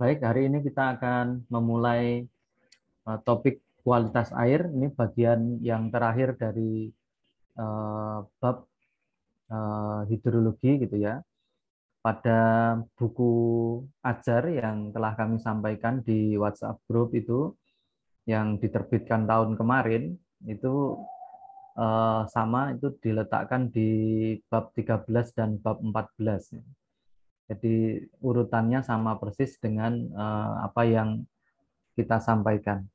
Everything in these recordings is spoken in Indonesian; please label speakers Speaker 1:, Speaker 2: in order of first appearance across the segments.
Speaker 1: Baik, hari ini kita akan memulai topik kualitas air. Ini bagian yang terakhir dari bab hidrologi gitu ya. Pada buku ajar yang telah kami sampaikan di WhatsApp group itu yang diterbitkan tahun kemarin itu sama itu diletakkan di bab 13 dan bab 14. Jadi urutannya sama persis dengan apa yang kita sampaikan.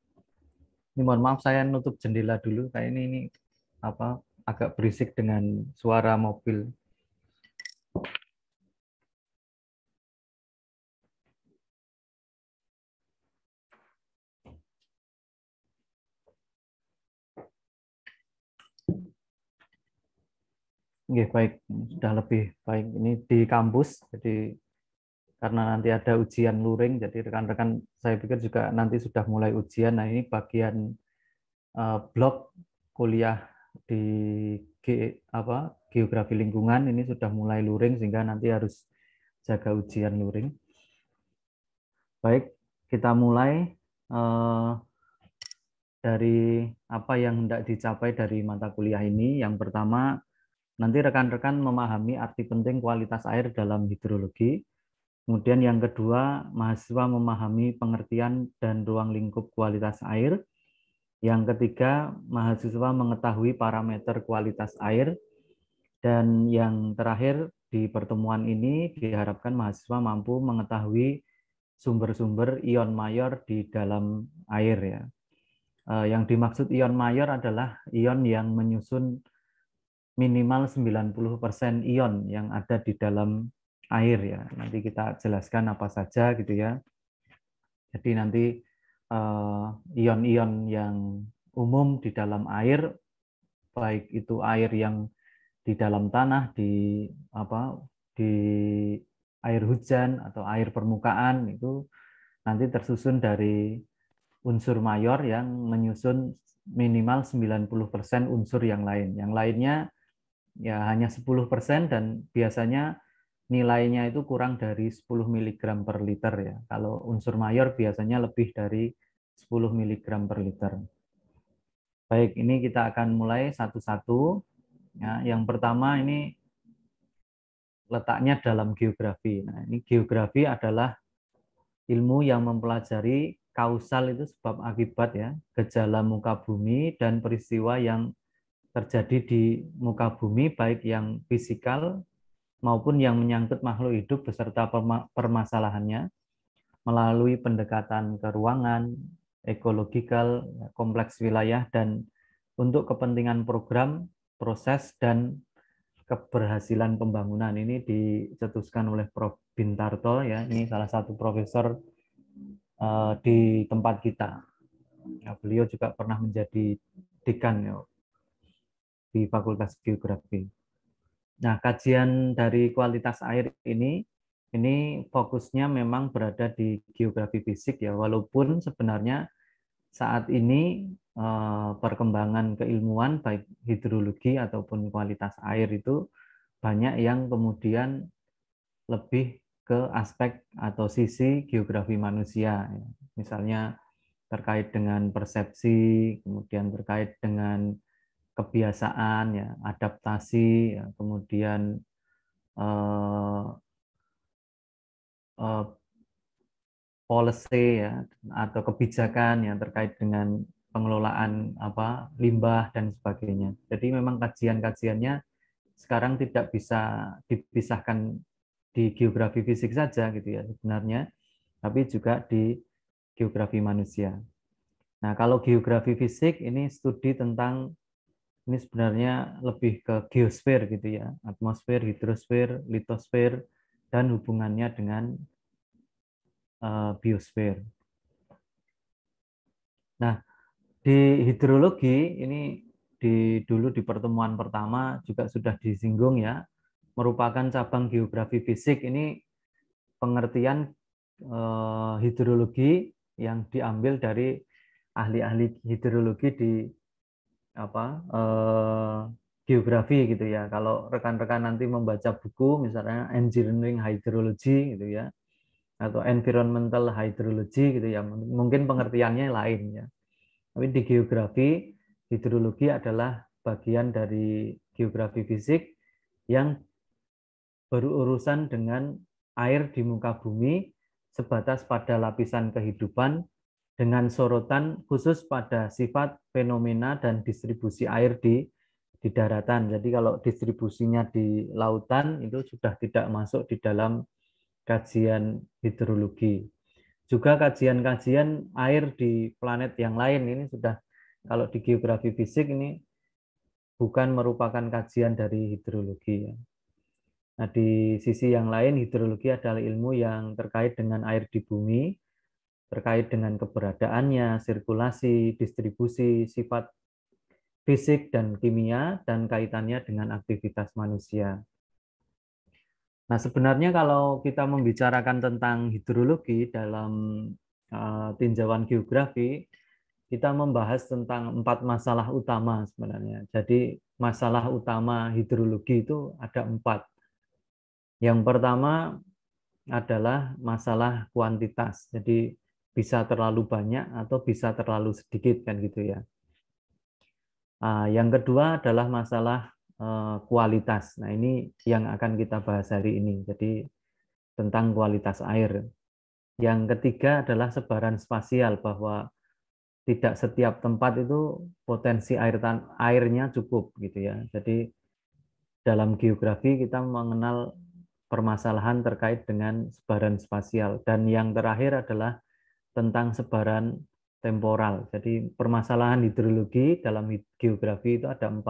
Speaker 1: Ini mohon maaf saya nutup jendela dulu. Kayak ini apa agak berisik dengan suara mobil. Oke, baik, sudah lebih baik. Ini di kampus, jadi karena nanti ada ujian luring, jadi rekan-rekan saya pikir juga nanti sudah mulai ujian. Nah, ini bagian blok kuliah di geografi lingkungan ini sudah mulai luring sehingga nanti harus jaga ujian luring. Baik, kita mulai dari apa yang hendak dicapai dari mata kuliah ini. Yang pertama, nanti rekan-rekan memahami arti penting kualitas air dalam hidrologi. Kemudian yang kedua, mahasiswa memahami pengertian dan ruang lingkup kualitas air. Yang ketiga, mahasiswa mengetahui parameter kualitas air. Dan yang terakhir, di pertemuan ini diharapkan mahasiswa mampu mengetahui sumber-sumber ion mayor di dalam air ya. Yang dimaksud ion mayor adalah ion yang menyusun minimal 90% ion yang ada di dalam air ya. Nanti kita jelaskan apa saja gitu ya. Jadi nanti ion-ion yang umum di dalam air, baik itu air yang di dalam tanah, di air hujan atau air permukaan itu nanti tersusun dari unsur mayor yang menyusun minimal 90% unsur yang lain. Yang lainnya ya hanya 10% dan biasanya nilainya itu kurang dari 10 mg per liter ya. Kalau unsur mayor biasanya lebih dari 10 mg per liter. Baik, ini kita akan mulai satu-satu. Ya, yang pertama ini letaknya dalam geografi. Nah, ini geografi adalah ilmu yang mempelajari kausal itu sebab akibat ya, gejala muka bumi dan peristiwa yang terjadi di muka bumi baik yang fisikal maupun yang menyangkut makhluk hidup beserta permasalahannya melalui pendekatan keruangan, ekologikal, kompleks wilayah dan untuk kepentingan program, proses dan keberhasilan pembangunan. Ini dicetuskan oleh Prof. Bintarto ya, ini salah satu profesor di tempat kita. Ya, beliau juga pernah menjadi dekan ya, di Fakultas Geografi. Nah, kajian dari kualitas air ini fokusnya memang berada di geografi fisik ya, walaupun sebenarnya saat ini perkembangan keilmuan baik hidrologi ataupun kualitas air itu banyak yang kemudian lebih ke aspek atau sisi geografi manusia. Misalnya terkait dengan persepsi, kemudian terkait dengan kebiasaan, ya, adaptasi, ya, kemudian eh, eh, policy ya atau kebijakan yang terkait dengan pengelolaan limbah dan sebagainya. Jadi memang kajian-kajiannya sekarang tidak bisa dipisahkan di geografi fisik saja gitu ya sebenarnya, tapi juga di geografi manusia. Nah, kalau geografi fisik ini studi tentang ini sebenarnya lebih ke geosfer gitu ya, atmosfer, hidrosfer, litosfer dan hubungannya dengan biosfer. Nah, di hidrologi ini dulu di pertemuan pertama juga sudah disinggung ya, merupakan cabang geografi fisik. Ini pengertian hidrologi yang diambil dari ahli-ahli hidrologi di geografi gitu ya. Kalau rekan-rekan nanti membaca buku misalnya Engineering Hydrology gitu ya, atau environmental hydrology gitu ya. Mungkin pengertiannya lain ya. Tapi di geografi, hidrologi adalah bagian dari geografi fisik yang berurusan dengan air di muka bumi sebatas pada lapisan kehidupan dengan sorotan khusus pada sifat, fenomena, dan distribusi air di daratan. Jadi kalau distribusinya di lautan itu sudah tidak masuk di dalam kajian hidrologi. Juga kajian-kajian air di planet yang lain ini sudah, kalau di geografi fisik ini bukan merupakan kajian dari hidrologi. Nah, di sisi yang lain, hidrologi adalah ilmu yang terkait dengan air di bumi, terkait dengan keberadaannya, sirkulasi, distribusi, sifat fisik dan kimia, dan kaitannya dengan aktivitas manusia. Nah, sebenarnya kalau kita membicarakan tentang hidrologi dalam tinjauan geografi, kita membahas tentang 4 masalah utama sebenarnya. Jadi, masalah utama hidrologi itu ada 4. Yang pertama adalah masalah kuantitas. Jadi, bisa terlalu banyak atau bisa terlalu sedikit kan gitu ya. Yang kedua adalah masalah kualitas. Nah, ini yang akan kita bahas hari ini. Jadi tentang kualitas air. Yang ketiga adalah sebaran spasial, bahwa tidak setiap tempat itu potensi airnya cukup gitu ya. Jadi dalam geografi kita mengenal permasalahan terkait dengan sebaran spasial. Dan yang terakhir adalah tentang sebaran temporal. Jadi permasalahan hidrologi dalam geografi itu ada 4.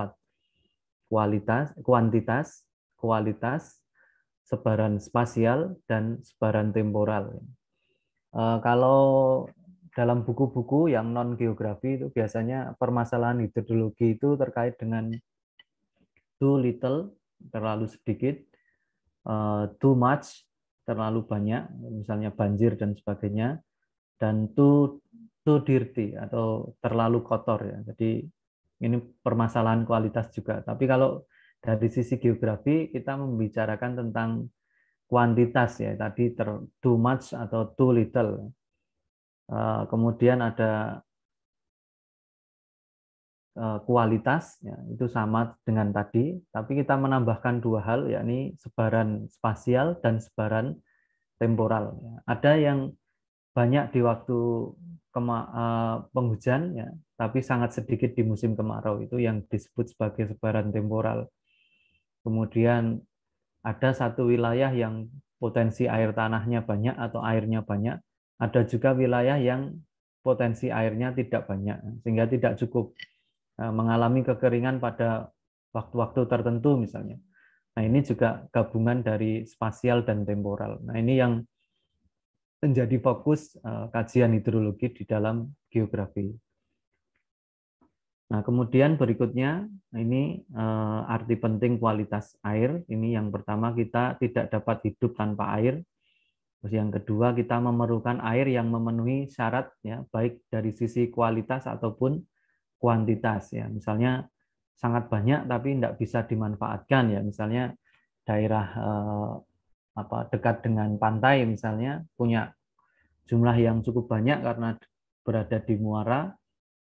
Speaker 1: Kuantitas, kualitas, sebaran spasial, dan sebaran temporal. Kalau dalam buku-buku yang non-geografi itu biasanya permasalahan hidrologi itu terkait dengan too little, terlalu sedikit, too much, terlalu banyak, misalnya banjir dan sebagainya, dan too dirty atau terlalu kotor ya. Jadi ini permasalahan kualitas juga. Tapi kalau dari sisi geografi kita membicarakan tentang kuantitas ya, tadi too much atau too little. Kemudian ada kualitas ya, itu sama dengan tadi, tapi kita menambahkan 2 hal, yakni sebaran spasial dan sebaran temporal. Ada yang banyak di waktu penghujan ya, tapi sangat sedikit di musim kemarau, itu yang disebut sebagai sebaran temporal. Kemudian ada satu wilayah yang potensi air tanahnya banyak atau airnya banyak, ada juga wilayah yang potensi airnya tidak banyak sehingga tidak cukup, mengalami kekeringan pada waktu-waktu tertentu misalnya. Nah, ini juga gabungan dari spasial dan temporal. Nah, ini yang menjadi fokus kajian hidrologi di dalam geografi. Nah, kemudian berikutnya ini arti penting kualitas air. Ini yang pertama, kita tidak dapat hidup tanpa air. Terus yang kedua, kita memerlukan air yang memenuhi syarat ya, baik dari sisi kualitas ataupun kuantitas ya. Misalnya sangat banyak tapi tidak bisa dimanfaatkan ya. Misalnya daerah dekat dengan pantai misalnya punya jumlah yang cukup banyak karena berada di muara,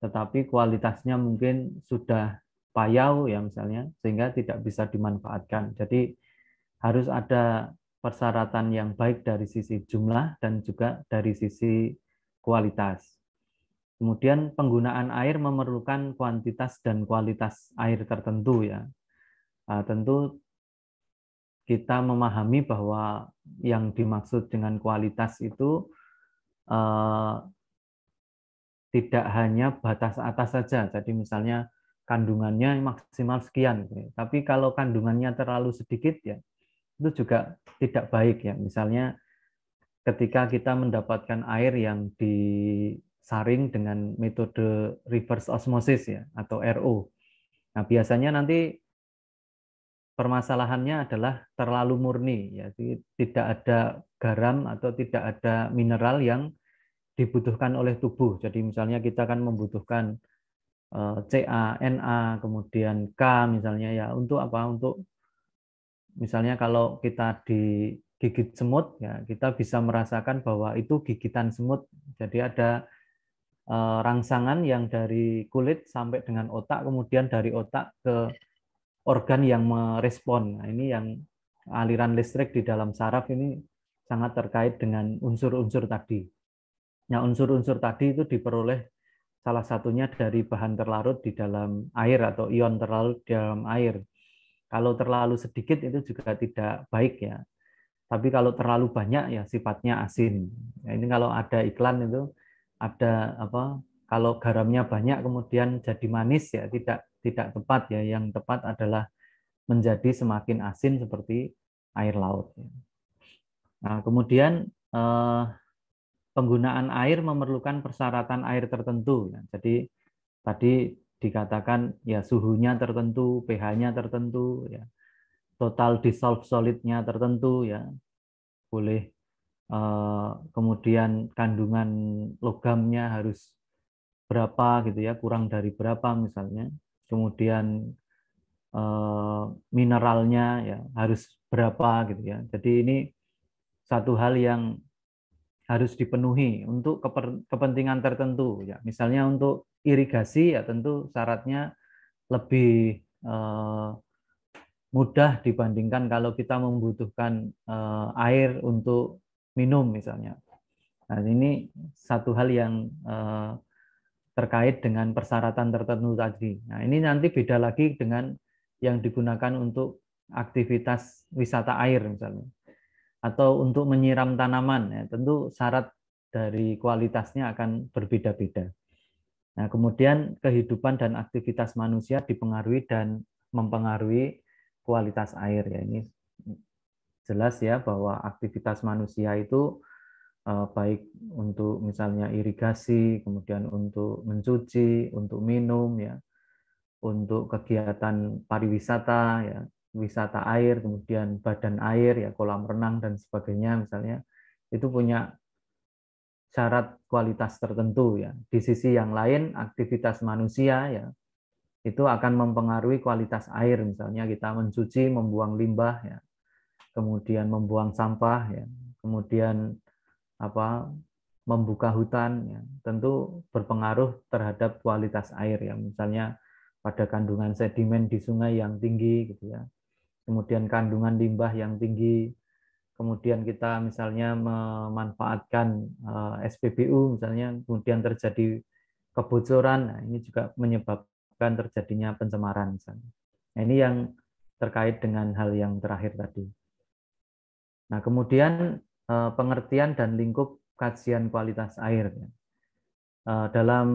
Speaker 1: tetapi kualitasnya mungkin sudah payau ya misalnya, sehingga tidak bisa dimanfaatkan. Jadi harus ada persyaratan yang baik dari sisi jumlah dan juga dari sisi kualitas. Kemudian penggunaan air memerlukan kuantitas dan kualitas air tertentu ya. Tentu kita memahami bahwa yang dimaksud dengan kualitas itu tidak hanya batas atas saja. Jadi misalnya kandungannya maksimal sekian, tapi kalau kandungannya terlalu sedikit ya itu juga tidak baik ya. Misalnya ketika kita mendapatkan air yang disaring dengan metode reverse osmosis ya atau RO. Nah, biasanya nanti permasalahannya adalah terlalu murni ya. Jadi tidak ada garam atau tidak ada mineral yang dibutuhkan oleh tubuh. Jadi misalnya kita kan membutuhkan Ca, Na, kemudian K misalnya ya, untuk apa? Untuk Misalnya kalau kita digigit semut, ya kita bisa merasakan bahwa itu gigitan semut. Jadi ada rangsangan yang dari kulit sampai dengan otak, kemudian dari otak ke organ yang merespon. Nah, ini yang aliran listrik di dalam saraf ini sangat terkait dengan unsur-unsur tadi. Nah, unsur-unsur tadi itu diperoleh salah satunya dari bahan terlarut di dalam air atau ion terlarut di dalam air. Kalau terlalu sedikit itu juga tidak baik ya. Tapi kalau terlalu banyak ya sifatnya asin. Nah, ini kalau ada iklan itu ada apa? Kalau garamnya banyak kemudian jadi manis ya tidak tepat ya. Yang tepat adalah menjadi semakin asin seperti air laut. Nah, kemudian penggunaan air memerlukan persyaratan air tertentu. Jadi tadi dikatakan ya suhunya tertentu, pH-nya tertentu, ya total dissolved solidnya tertentu, ya boleh kemudian kandungan logamnya harus berapa gitu ya, kurang dari berapa misalnya. Kemudian mineralnya ya harus berapa gitu ya. Jadi ini satu hal yang harus dipenuhi untuk kepentingan tertentu ya. Misalnya untuk irigasi ya tentu syaratnya lebih mudah dibandingkan kalau kita membutuhkan air untuk minum misalnya. Nah, ini satu hal yang terkait dengan persyaratan tertentu tadi. Nah, ini nanti beda lagi dengan yang digunakan untuk aktivitas wisata air misalnya, atau untuk menyiram tanaman. Ya, tentu syarat dari kualitasnya akan berbeda-beda. Nah, kemudian kehidupan dan aktivitas manusia dipengaruhi dan mempengaruhi kualitas air. Ya, ini jelas ya bahwa aktivitas manusia itu baik untuk misalnya irigasi, kemudian untuk mencuci, untuk minum, ya, untuk kegiatan pariwisata, ya, wisata air, kemudian badan air, ya, kolam renang dan sebagainya, misalnya itu punya syarat kualitas tertentu, ya. Di sisi yang lain, aktivitas manusia, ya, itu akan mempengaruhi kualitas air, misalnya kita mencuci, membuang limbah, ya, kemudian membuang sampah, ya, kemudian apa membuka hutan ya, tentu berpengaruh terhadap kualitas air ya, misalnya pada kandungan sedimen di sungai yang tinggi gitu ya, kemudian kandungan limbah yang tinggi, kemudian kita misalnya memanfaatkan SPBU misalnya, kemudian terjadi kebocoran, nah ini juga menyebabkan terjadinya pencemaran misalnya. Nah, ini yang terkait dengan hal yang terakhir tadi. Nah, kemudian pengertian dan lingkup kajian kualitas air. Dalam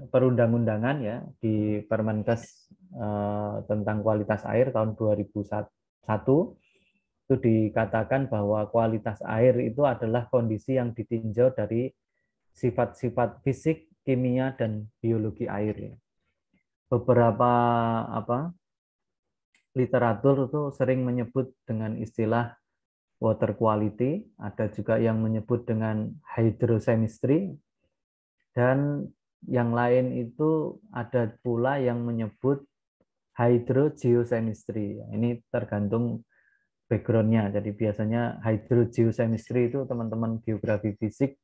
Speaker 1: perundang-undangan ya di Permenkes tentang kualitas air tahun 2001 itu dikatakan bahwa kualitas air itu adalah kondisi yang ditinjau dari sifat-sifat fisik, kimia, dan biologi air. Ya. Beberapa literatur itu sering menyebut dengan istilah water quality, ada juga yang menyebut dengan hydrochemistry, dan yang lain itu ada pula yang menyebut hydrogeochemistry. Ini tergantung background-nya. Jadi biasanya hydrogeochemistry itu teman-teman geografi fisik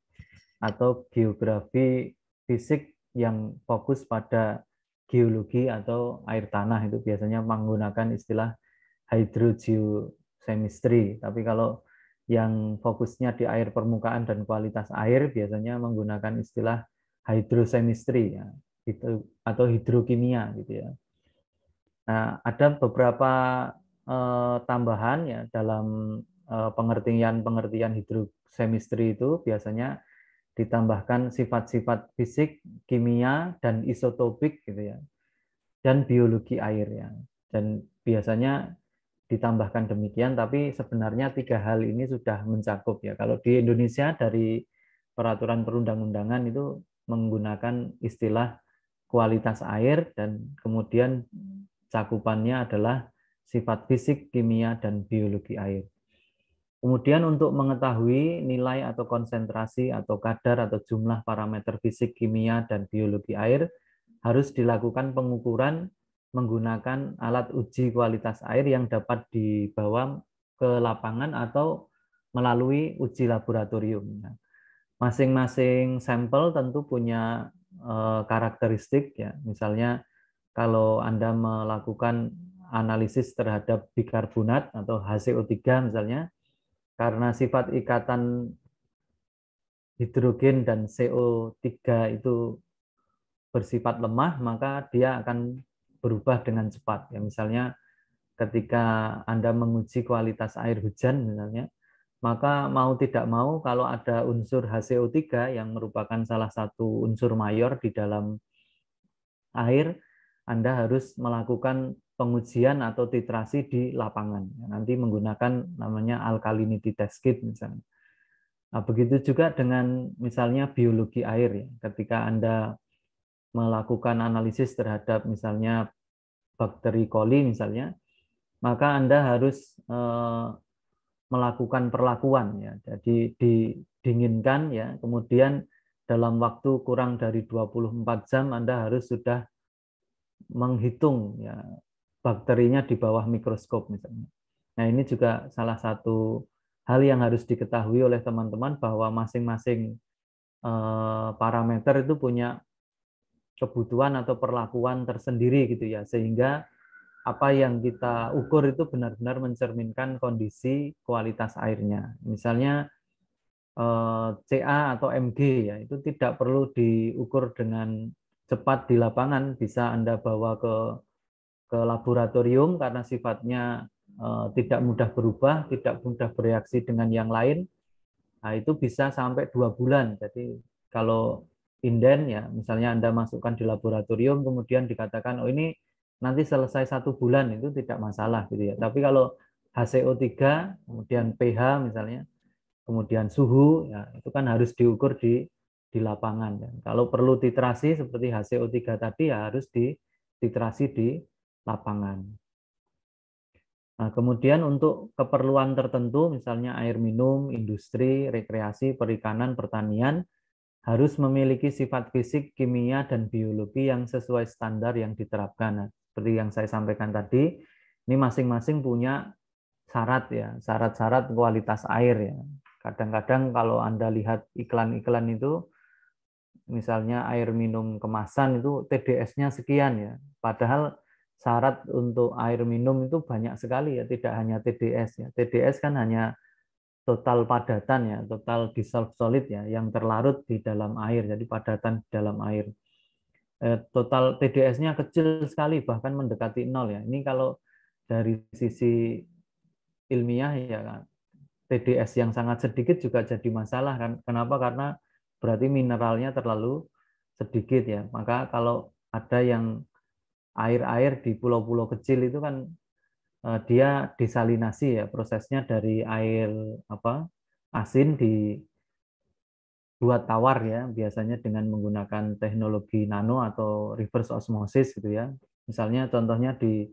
Speaker 1: atau geografi fisik yang fokus pada geologi atau air tanah itu biasanya menggunakan istilah hydrogeochemistry. Tapi kalau yang fokusnya di air permukaan dan kualitas air biasanya menggunakan istilah hydrochemistry ya, itu atau hidrokimia gitu ya. Nah, ada beberapa tambahan ya dalam pengertian hidrochemistry itu biasanya ditambahkan sifat-sifat fisik, kimia, dan isotopik gitu ya, dan biologi air ya. Dan biasanya ditambahkan demikian, tapi sebenarnya tiga hal ini sudah mencakup ya. Kalau di Indonesia dari peraturan perundang-undangan itu menggunakan istilah kualitas air dan kemudian cakupannya adalah sifat fisik, kimia, dan biologi air. Kemudian untuk mengetahui nilai atau konsentrasi atau kadar atau jumlah parameter fisik, kimia, dan biologi air harus dilakukan pengukuran menggunakan alat uji kualitas air yang dapat dibawa ke lapangan atau melalui uji laboratorium. Nah, masing-masing sampel tentu punya karakteristik ya. Misalnya kalau Anda melakukan analisis terhadap bikarbonat atau HCO3 misalnya, karena sifat ikatan hidrogen dan CO3 itu bersifat lemah, maka dia akan berubah dengan cepat. Ya, misalnya ketika Anda menguji kualitas air hujan misalnya, maka mau tidak mau kalau ada unsur HCO3 yang merupakan salah satu unsur mayor di dalam air, Anda harus melakukan pengujian atau titrasi di lapangan. Nanti menggunakan namanya alkalinity test kit misalnya. Nah, begitu juga dengan misalnya biologi air ya. Ketika Anda melakukan analisis terhadap misalnya bakteri coli misalnya, maka Anda harus melakukan perlakuan ya. Jadi didinginkan ya, kemudian dalam waktu kurang dari 24 jam Anda harus sudah menghitung ya bakterinya di bawah mikroskop misalnya. Nah, ini juga salah satu hal yang harus diketahui oleh teman-teman bahwa masing-masing parameter itu punya kebutuhan atau perlakuan tersendiri gitu ya, sehingga apa yang kita ukur itu benar-benar mencerminkan kondisi kualitas airnya. Misalnya CA atau MG ya, itu tidak perlu diukur dengan cepat di lapangan, bisa Anda bawa ke laboratorium karena sifatnya tidak mudah berubah, tidak mudah bereaksi dengan yang lain. Nah, itu bisa sampai 2 bulan. Jadi kalau inden ya, misalnya Anda masukkan di laboratorium, kemudian dikatakan, oh ini nanti selesai 1 bulan, itu tidak masalah gitu ya. Tapi kalau HCO3, kemudian pH misalnya, kemudian suhu, ya itu kan harus diukur di lapangan. Ya. Kalau perlu titrasi seperti HCO3 tadi, ya harus dititrasi di lapangan. Nah, kemudian untuk keperluan tertentu, misalnya air minum, industri, rekreasi, perikanan, pertanian, harus memiliki sifat fisik, kimia, dan biologi yang sesuai standar yang diterapkan. Nah, seperti yang saya sampaikan tadi, ini masing-masing punya syarat ya, syarat-syarat kualitas air ya. Kadang-kadang kalau Anda lihat iklan-iklan itu, misalnya air minum kemasan itu TDS-nya sekian ya. Padahal syarat untuk air minum itu banyak sekali ya, tidak hanya TDS ya. TDS kan hanya total padatan ya, total dissolved solid ya, yang terlarut di dalam air, jadi padatan di dalam air. Total TDS-nya kecil sekali, bahkan mendekati nol ya. Ini kalau dari sisi ilmiah ya kan, TDS yang sangat sedikit juga jadi masalah kan. Kenapa? Karena berarti mineralnya terlalu sedikit ya. Maka kalau ada yang air-air di pulau-pulau kecil itu kan dia desalinasi ya, prosesnya dari air apa asin dibuat tawar ya, biasanya dengan menggunakan teknologi nano atau reverse osmosis gitu ya. Misalnya contohnya di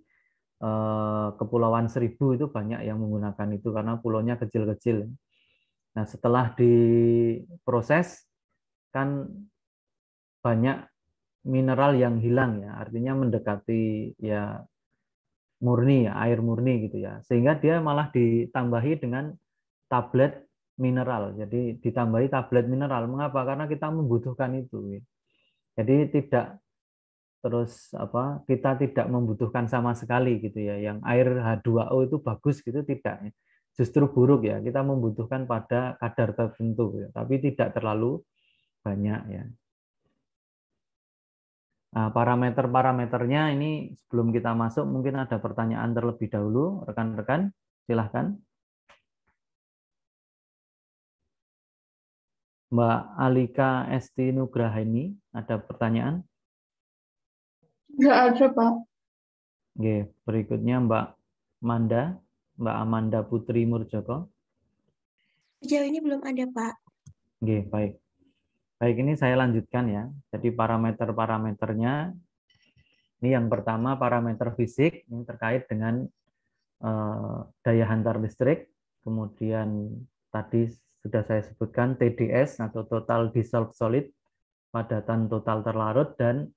Speaker 1: Kepulauan Seribu itu banyak yang menggunakan itu karena pulaunya kecil-kecil. Nah, setelah diproses kan banyak mineral yang hilang ya, artinya mendekati ya murni ya, air murni gitu ya. Sehingga dia malah ditambahi dengan tablet mineral. Jadi ditambahi tablet mineral. Mengapa? Karena kita membutuhkan itu. Jadi tidak terus apa kita tidak membutuhkan sama sekali gitu ya. Yang air H2O itu bagus gitu tidak. Justru buruk ya. Kita membutuhkan pada kadar tertentu ya. Tapi tidak terlalu banyak ya. Nah, parameter-parameternya ini sebelum kita masuk mungkin ada pertanyaan terlebih dahulu, rekan-rekan, silahkan. Mbak Alika Esti Nugraheni, ada pertanyaan?
Speaker 2: Nggak ada, Pak.
Speaker 1: Oke, berikutnya Mbak Manda, Mbak Amanda Putri Murjoko.
Speaker 3: Sejauh ini belum ada, Pak.
Speaker 1: Oke, baik. Baik, ini saya lanjutkan ya. Jadi parameter-parameternya, ini yang pertama parameter fisik, ini terkait dengan daya hantar listrik, kemudian tadi sudah saya sebutkan TDS atau total dissolved solid, padatan total terlarut, dan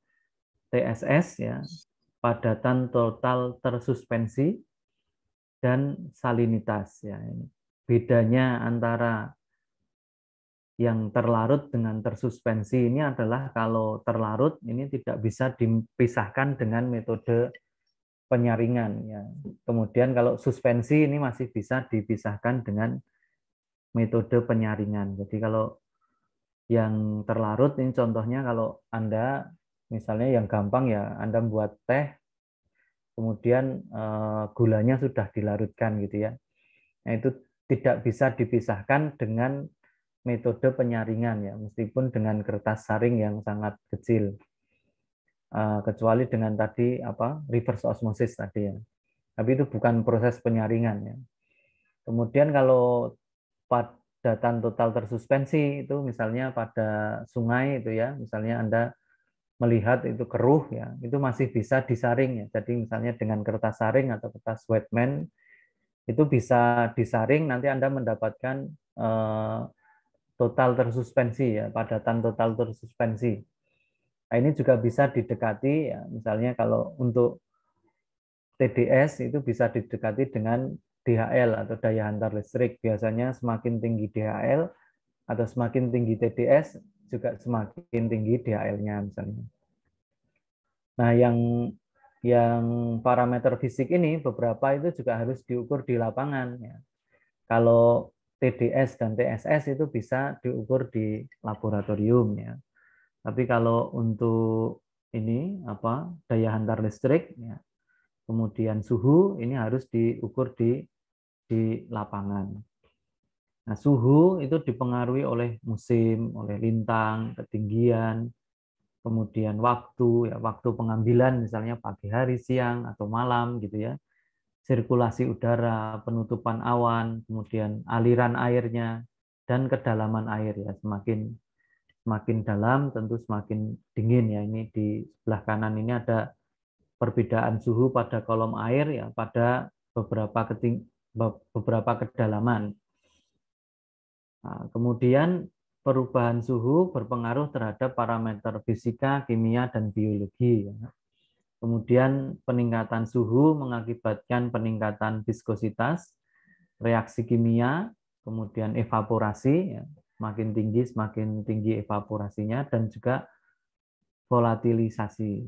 Speaker 1: TSS ya, padatan total tersuspensi, dan salinitas. Ya, ini bedanya antara yang terlarut dengan tersuspensi ini adalah kalau terlarut ini tidak bisa dipisahkan dengan metode penyaringan. Ya. Kemudian kalau suspensi ini masih bisa dipisahkan dengan metode penyaringan. Jadi kalau yang terlarut ini contohnya kalau Anda misalnya yang gampang ya Anda buat teh kemudian gulanya sudah dilarutkan gitu ya. Nah, itu tidak bisa dipisahkan dengan metode penyaringan ya, meskipun dengan kertas saring yang sangat kecil. Kecuali dengan tadi reverse osmosis tadi ya. Tapi itu bukan proses penyaringan ya. Kemudian kalau padatan total tersuspensi itu misalnya pada sungai itu ya, misalnya Anda melihat itu keruh ya, itu masih bisa disaring ya. Jadi misalnya dengan kertas saring atau kertas wetman itu bisa disaring, nanti Anda mendapatkan total tersuspensi ya, padatan total tersuspensi. Nah, ini juga bisa didekati ya, misalnya kalau untuk TDS itu bisa didekati dengan DHL atau daya hantar listrik. Biasanya semakin tinggi DHL atau semakin tinggi TDS juga semakin tinggi DHL-nya misalnya. Nah, yang parameter fisik ini beberapa itu juga harus diukur di lapangan ya. Kalau TDS dan TSS itu bisa diukur di laboratorium ya. Tapi kalau untuk ini daya hantar listrik ya, kemudian suhu ini harus diukur di lapangan. Nah, suhu itu dipengaruhi oleh musim, oleh lintang, ketinggian, kemudian waktu ya, waktu pengambilan misalnya pagi hari, siang atau malam gitu ya. Sirkulasi udara, penutupan awan, kemudian aliran airnya dan kedalaman air ya. Semakin dalam tentu semakin dingin ya. Ini di sebelah kanan ini ada perbedaan suhu pada kolom air ya pada beberapa kedalaman. Nah, kemudian perubahan suhu berpengaruh terhadap parameter fisika, kimia, dan biologi. Ya. Kemudian peningkatan suhu mengakibatkan peningkatan viskositas, reaksi kimia, kemudian evaporasi, ya. Semakin tinggi evaporasinya, dan juga volatilisasi.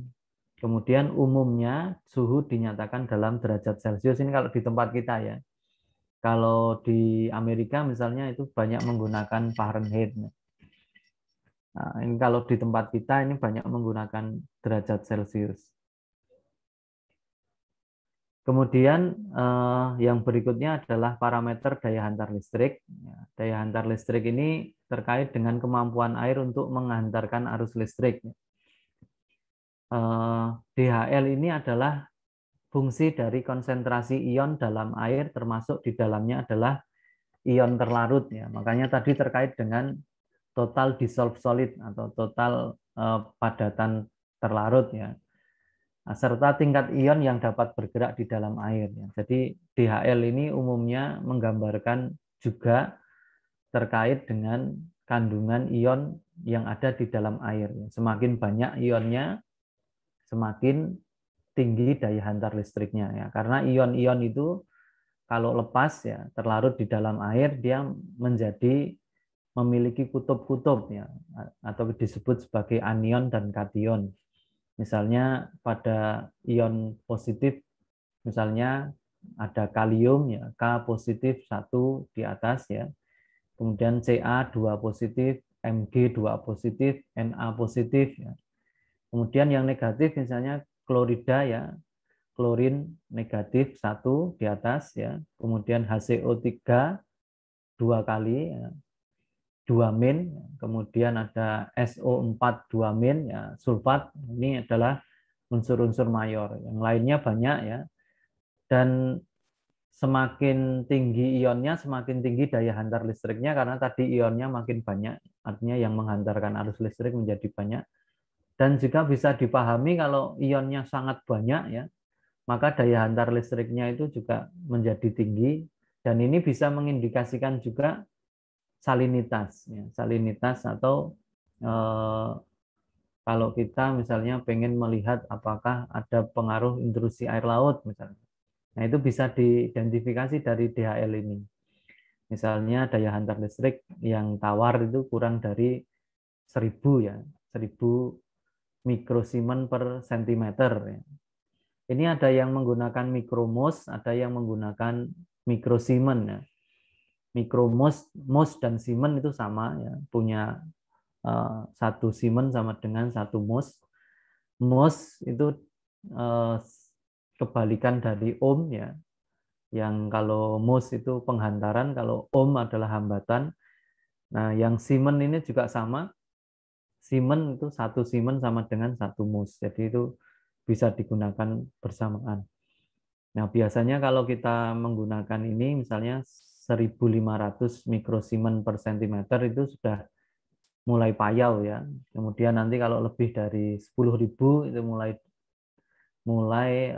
Speaker 1: Kemudian umumnya suhu dinyatakan dalam derajat Celcius, ini kalau di tempat kita ya. Kalau di Amerika misalnya itu banyak menggunakan Fahrenheit. Nah, ini kalau di tempat kita ini banyak menggunakan derajat Celcius. Kemudian yang berikutnya adalah parameter daya hantar listrik. Daya hantar listrik ini terkait dengan kemampuan air untuk menghantarkan arus listrik. DHL ini adalah fungsi dari konsentrasi ion dalam air, termasuk di dalamnya adalah ion terlarut. Ya. Makanya tadi terkait dengan total dissolved solid atau total padatan terlarut ya. Serta tingkat ion yang dapat bergerak di dalam air. Jadi DHL ini umumnya menggambarkan juga terkait dengan kandungan ion yang ada di dalam air. Semakin banyak ionnya, semakin tinggi daya hantar listriknya. Ya. Karena ion-ion itu kalau lepas ya terlarut di dalam air, dia memiliki kutub-kutub ya, atau disebut sebagai anion dan kation. Misalnya pada ion positif, misalnya ada kalium ya, K positif 1 di atas ya. Kemudian Ca 2 positif, Mg 2 positif, Na positif ya. Kemudian yang negatif misalnya klorida ya, klorin negatif 1 di atas ya. Kemudian HCO3 2 kali ya, 2 min, kemudian ada SO4 2 min ya, sulfat. Ini adalah unsur-unsur mayor. Yang lainnya banyak ya. Dan semakin tinggi ionnya, semakin tinggi daya hantar listriknya karena tadi ionnya makin banyak. Artinya yang menghantarkan arus listrik menjadi banyak. Dan juga bisa dipahami kalau ionnya sangat banyak ya, maka daya hantar listriknya itu juga menjadi tinggi. Dan ini bisa mengindikasikan juga salinitas ya, salinitas atau kalau kita misalnya pengen melihat apakah ada pengaruh intrusi air laut misalnya. Nah, itu bisa diidentifikasi dari DHL ini. Misalnya daya hantar listrik yang tawar itu kurang dari 1000 ya, 1000 mikrosiemens per sentimeter. Ya. Ini ada yang menggunakan mikromos, ada yang menggunakan mikrosiemens. Ya. Mikromos, mos dan siemens itu sama ya, punya satu siemens sama dengan satu mos. Mos itu kebalikan dari ohm ya. Yang kalau mos itu penghantaran, kalau ohm adalah hambatan. Nah, yang siemens ini juga sama. Siemens itu satu siemens sama dengan satu mos. Jadi itu bisa digunakan bersamaan. Nah, biasanya kalau kita menggunakan ini misalnya 1500 mikrosiemens per sentimeter itu sudah mulai payau ya. Kemudian nanti kalau lebih dari 10.000 itu mulai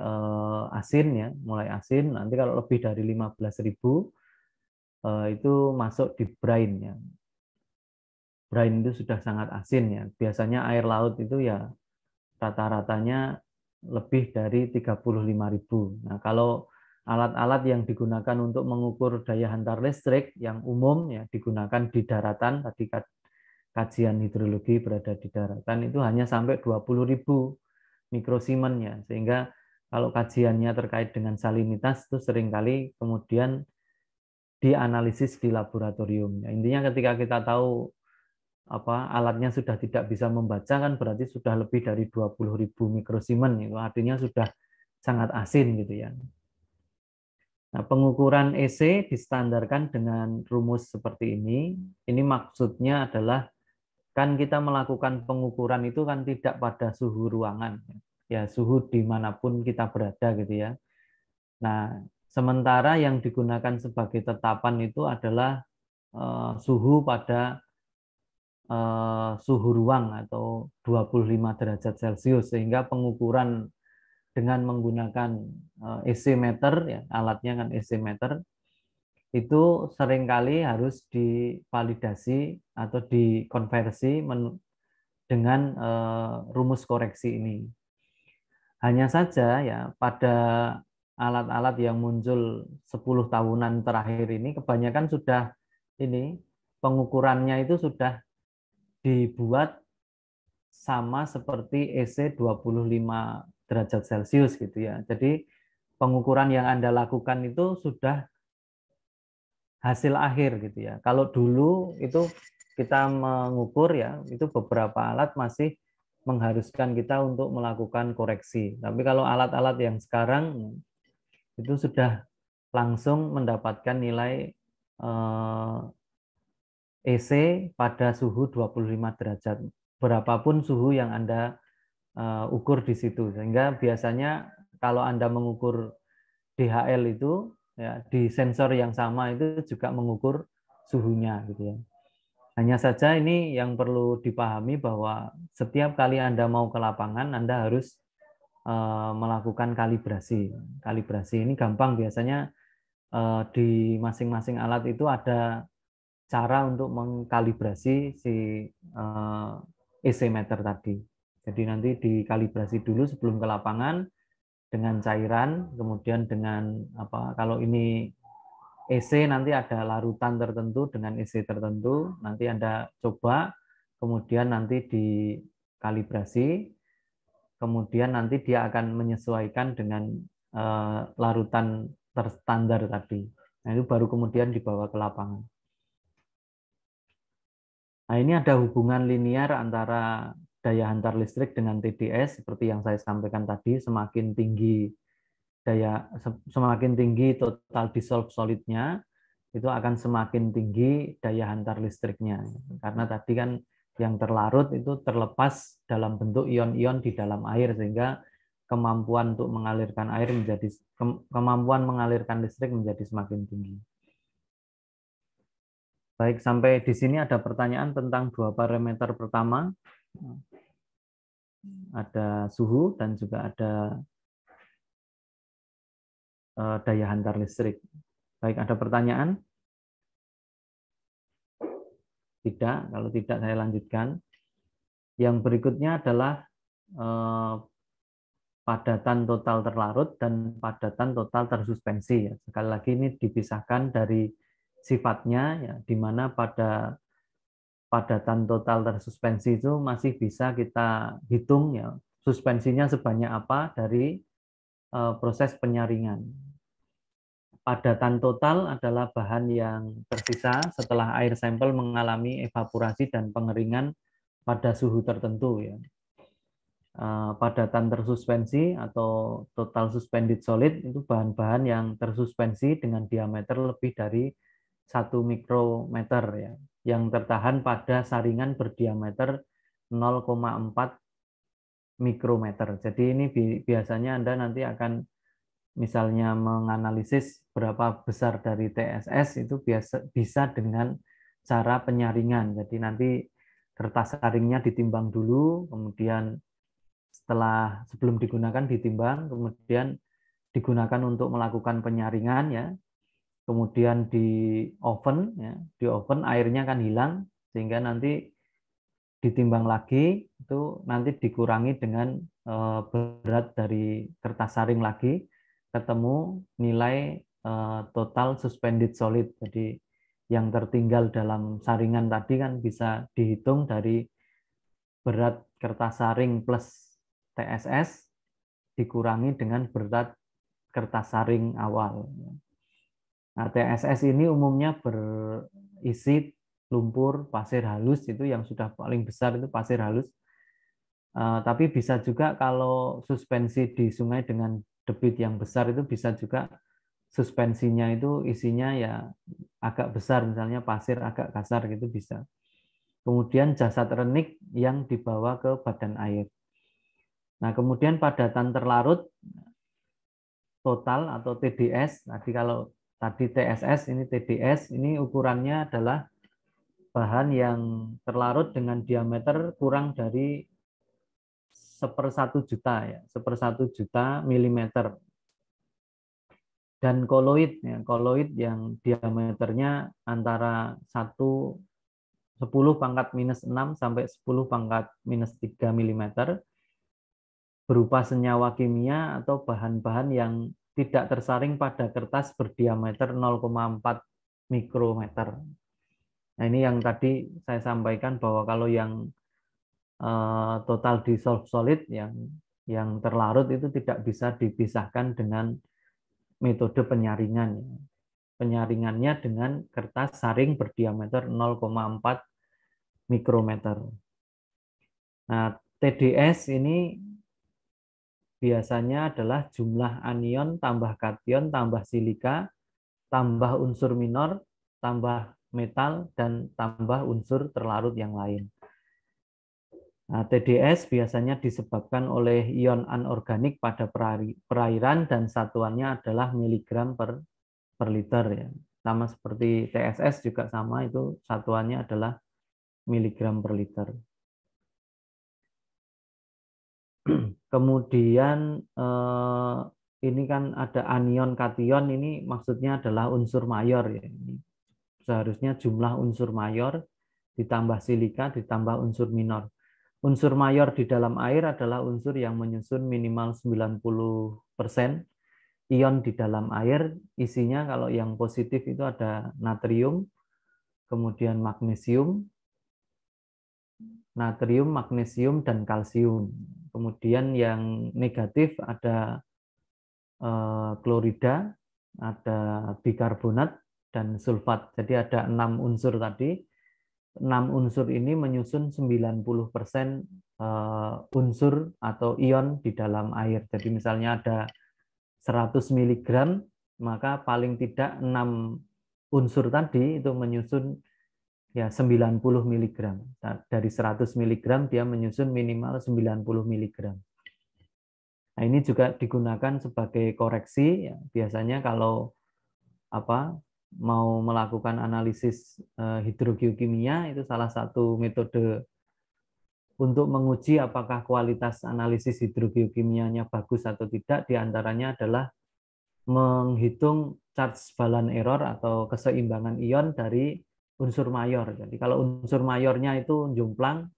Speaker 1: asin ya, mulai asin. Nanti kalau lebih dari 15.000 itu masuk di brine ya. Brine itu sudah sangat asin ya. Biasanya air laut itu ya rata-ratanya lebih dari 35.000. Nah, kalau alat-alat yang digunakan untuk mengukur daya hantar listrik yang umum ya digunakan di daratan, tadi kajian hidrologi berada di daratan itu hanya sampai 20.000 mikrosiemens ya. Sehingga kalau kajiannya terkait dengan salinitas itu seringkali kemudian dianalisis di laboratorium. Ya, intinya ketika kita tahu alatnya sudah tidak bisa membaca kan berarti sudah lebih dari 20.000 mikrosiemens itu artinya sudah sangat asin gitu ya. Nah, pengukuran EC distandarkan dengan rumus seperti ini. Ini maksudnya adalah kan kita melakukan pengukuran itu kan tidak pada suhu ruangan ya, suhu dimanapun kita berada gitu ya. Nah, sementara yang digunakan sebagai tetapan itu adalah suhu pada suhu ruang atau 25 derajat Celcius, sehingga pengukuran dengan menggunakan EC meter ya, alatnya kan EC meter itu seringkali harus divalidasi atau dikonversi dengan rumus koreksi ini. Hanya saja ya pada alat-alat yang muncul 10 tahunan terakhir ini kebanyakan sudah ini pengukurannya itu sudah dibuat sama seperti EC 25 derajat Celcius gitu ya. Jadi pengukuran yang Anda lakukan itu sudah hasil akhir gitu ya. Kalau dulu itu kita mengukur ya, itu beberapa alat masih mengharuskan kita untuk melakukan koreksi. Tapi kalau alat-alat yang sekarang itu sudah langsung mendapatkan nilai EC pada suhu 25 derajat. Berapapun suhu yang Anda ukur di situ. Sehingga biasanya kalau Anda mengukur DHL itu ya di sensor yang sama itu juga mengukur suhunya gitu ya. Hanya saja ini yang perlu dipahami bahwa setiap kali Anda mau ke lapangan Anda harus melakukan kalibrasi. Kalibrasi ini gampang, biasanya di masing-masing alat itu ada cara untuk mengkalibrasi si EC meter tadi. Jadi nanti dikalibrasi dulu sebelum ke lapangan dengan cairan, kemudian dengan kalau ini EC nanti ada larutan tertentu dengan EC tertentu, nanti Anda coba, kemudian nanti dikalibrasi, kemudian nanti dia akan menyesuaikan dengan larutan terstandar tadi. Nah, itu baru kemudian dibawa ke lapangan. Nah, ini ada hubungan linear antara daya hantar listrik dengan TDS seperti yang saya sampaikan tadi. Semakin tinggi total dissolved solidnya, itu akan semakin tinggi daya hantar listriknya. Karena tadi kan yang terlarut itu terlepas dalam bentuk ion-ion di dalam air, sehingga kemampuan mengalirkan listrik menjadi semakin tinggi. Baik, sampai di sini ada pertanyaan tentang dua parameter pertama. Ada suhu dan juga ada daya hantar listrik. Baik, ada pertanyaan? Tidak, kalau tidak saya lanjutkan. Yang berikutnya adalah padatan total terlarut dan padatan total tersuspensi. Sekali lagi ini dipisahkan dari sifatnya, ya, di mana pada padatan total tersuspensi itu masih bisa kita hitung, ya, suspensinya sebanyak apa dari proses penyaringan. Padatan total adalah bahan yang tersisa setelah air sampel mengalami evaporasi dan pengeringan pada suhu tertentu, ya. Padatan tersuspensi atau total suspended solid itu bahan-bahan yang tersuspensi dengan diameter lebih dari 1 mikrometer, ya, yang tertahan pada saringan berdiameter 0,4 mikrometer. Jadi ini biasanya Anda nanti akan misalnya menganalisis berapa besar dari TSS itu bisa dengan cara penyaringan. Jadi nanti kertas saringnya ditimbang dulu, kemudian sebelum digunakan ditimbang, kemudian digunakan untuk melakukan penyaringan, ya. Kemudian di oven, ya, di oven airnya kan hilang sehingga nanti ditimbang lagi, itu nanti dikurangi dengan berat dari kertas saring lagi, ketemu nilai total suspended solid. Jadi yang tertinggal dalam saringan tadi kan bisa dihitung dari berat kertas saring plus TSS dikurangi dengan berat kertas saring awal. Nah, TSS ini umumnya berisi lumpur pasir halus, itu yang sudah paling besar itu pasir halus. Tapi bisa juga kalau suspensi di sungai dengan debit yang besar itu bisa juga suspensinya itu isinya ya agak besar, misalnya pasir agak kasar gitu bisa. Kemudian jasad renik yang dibawa ke badan air. Nah, kemudian padatan terlarut total atau TDS. Kalau tadi TSS, ini TDS, ini ukurannya adalah bahan yang terlarut dengan diameter kurang dari 1/1 juta, ya, 1/1 juta milimeter. Dan koloid, ya, koloid yang diameternya antara 10⁻⁻6 sampai 10⁻⁻3 milimeter, berupa senyawa kimia atau bahan-bahan yang tidak tersaring pada kertas berdiameter 0,4 mikrometer. Nah, ini yang tadi saya sampaikan bahwa kalau yang total dissolved solid yang terlarut itu tidak bisa dipisahkan dengan metode penyaringan. Penyaringannya dengan kertas saring berdiameter 0,4 mikrometer. Nah, TDS ini biasanya adalah jumlah anion tambah kation tambah silika tambah unsur minor tambah metal dan tambah unsur terlarut yang lain. Nah, TDS biasanya disebabkan oleh ion anorganik pada perairan dan satuannya adalah miligram per liter, ya. Sama seperti TSS juga sama, itu satuannya adalah miligram per liter. Kemudian ini kan ada anion kation, ini maksudnya adalah unsur mayor, ya. Ini seharusnya jumlah unsur mayor ditambah silika ditambah unsur minor. Unsur mayor di dalam air adalah unsur yang menyusun minimal 90% ion di dalam air. Isinya kalau yang positif itu ada natrium, kemudian magnesium, magnesium, dan kalsium. Kemudian yang negatif ada klorida, ada bikarbonat, dan sulfat. Jadi ada 6 unsur tadi. 6 unsur ini menyusun 90% unsur atau ion di dalam air. Jadi misalnya ada 100 mg, maka paling tidak 6 unsur tadi itu menyusun ya 90 mg. Dari 100 mg dia menyusun minimal 90 mg. Nah, ini juga digunakan sebagai koreksi, ya. Biasanya kalau mau melakukan analisis hidrogeokimia, itu salah satu metode untuk menguji apakah kualitas analisis hidrogeokimianya bagus atau tidak, diantaranya adalah menghitung charge balance error atau keseimbangan ion dari unsur mayor. Jadi kalau unsur mayornya itu jomplang,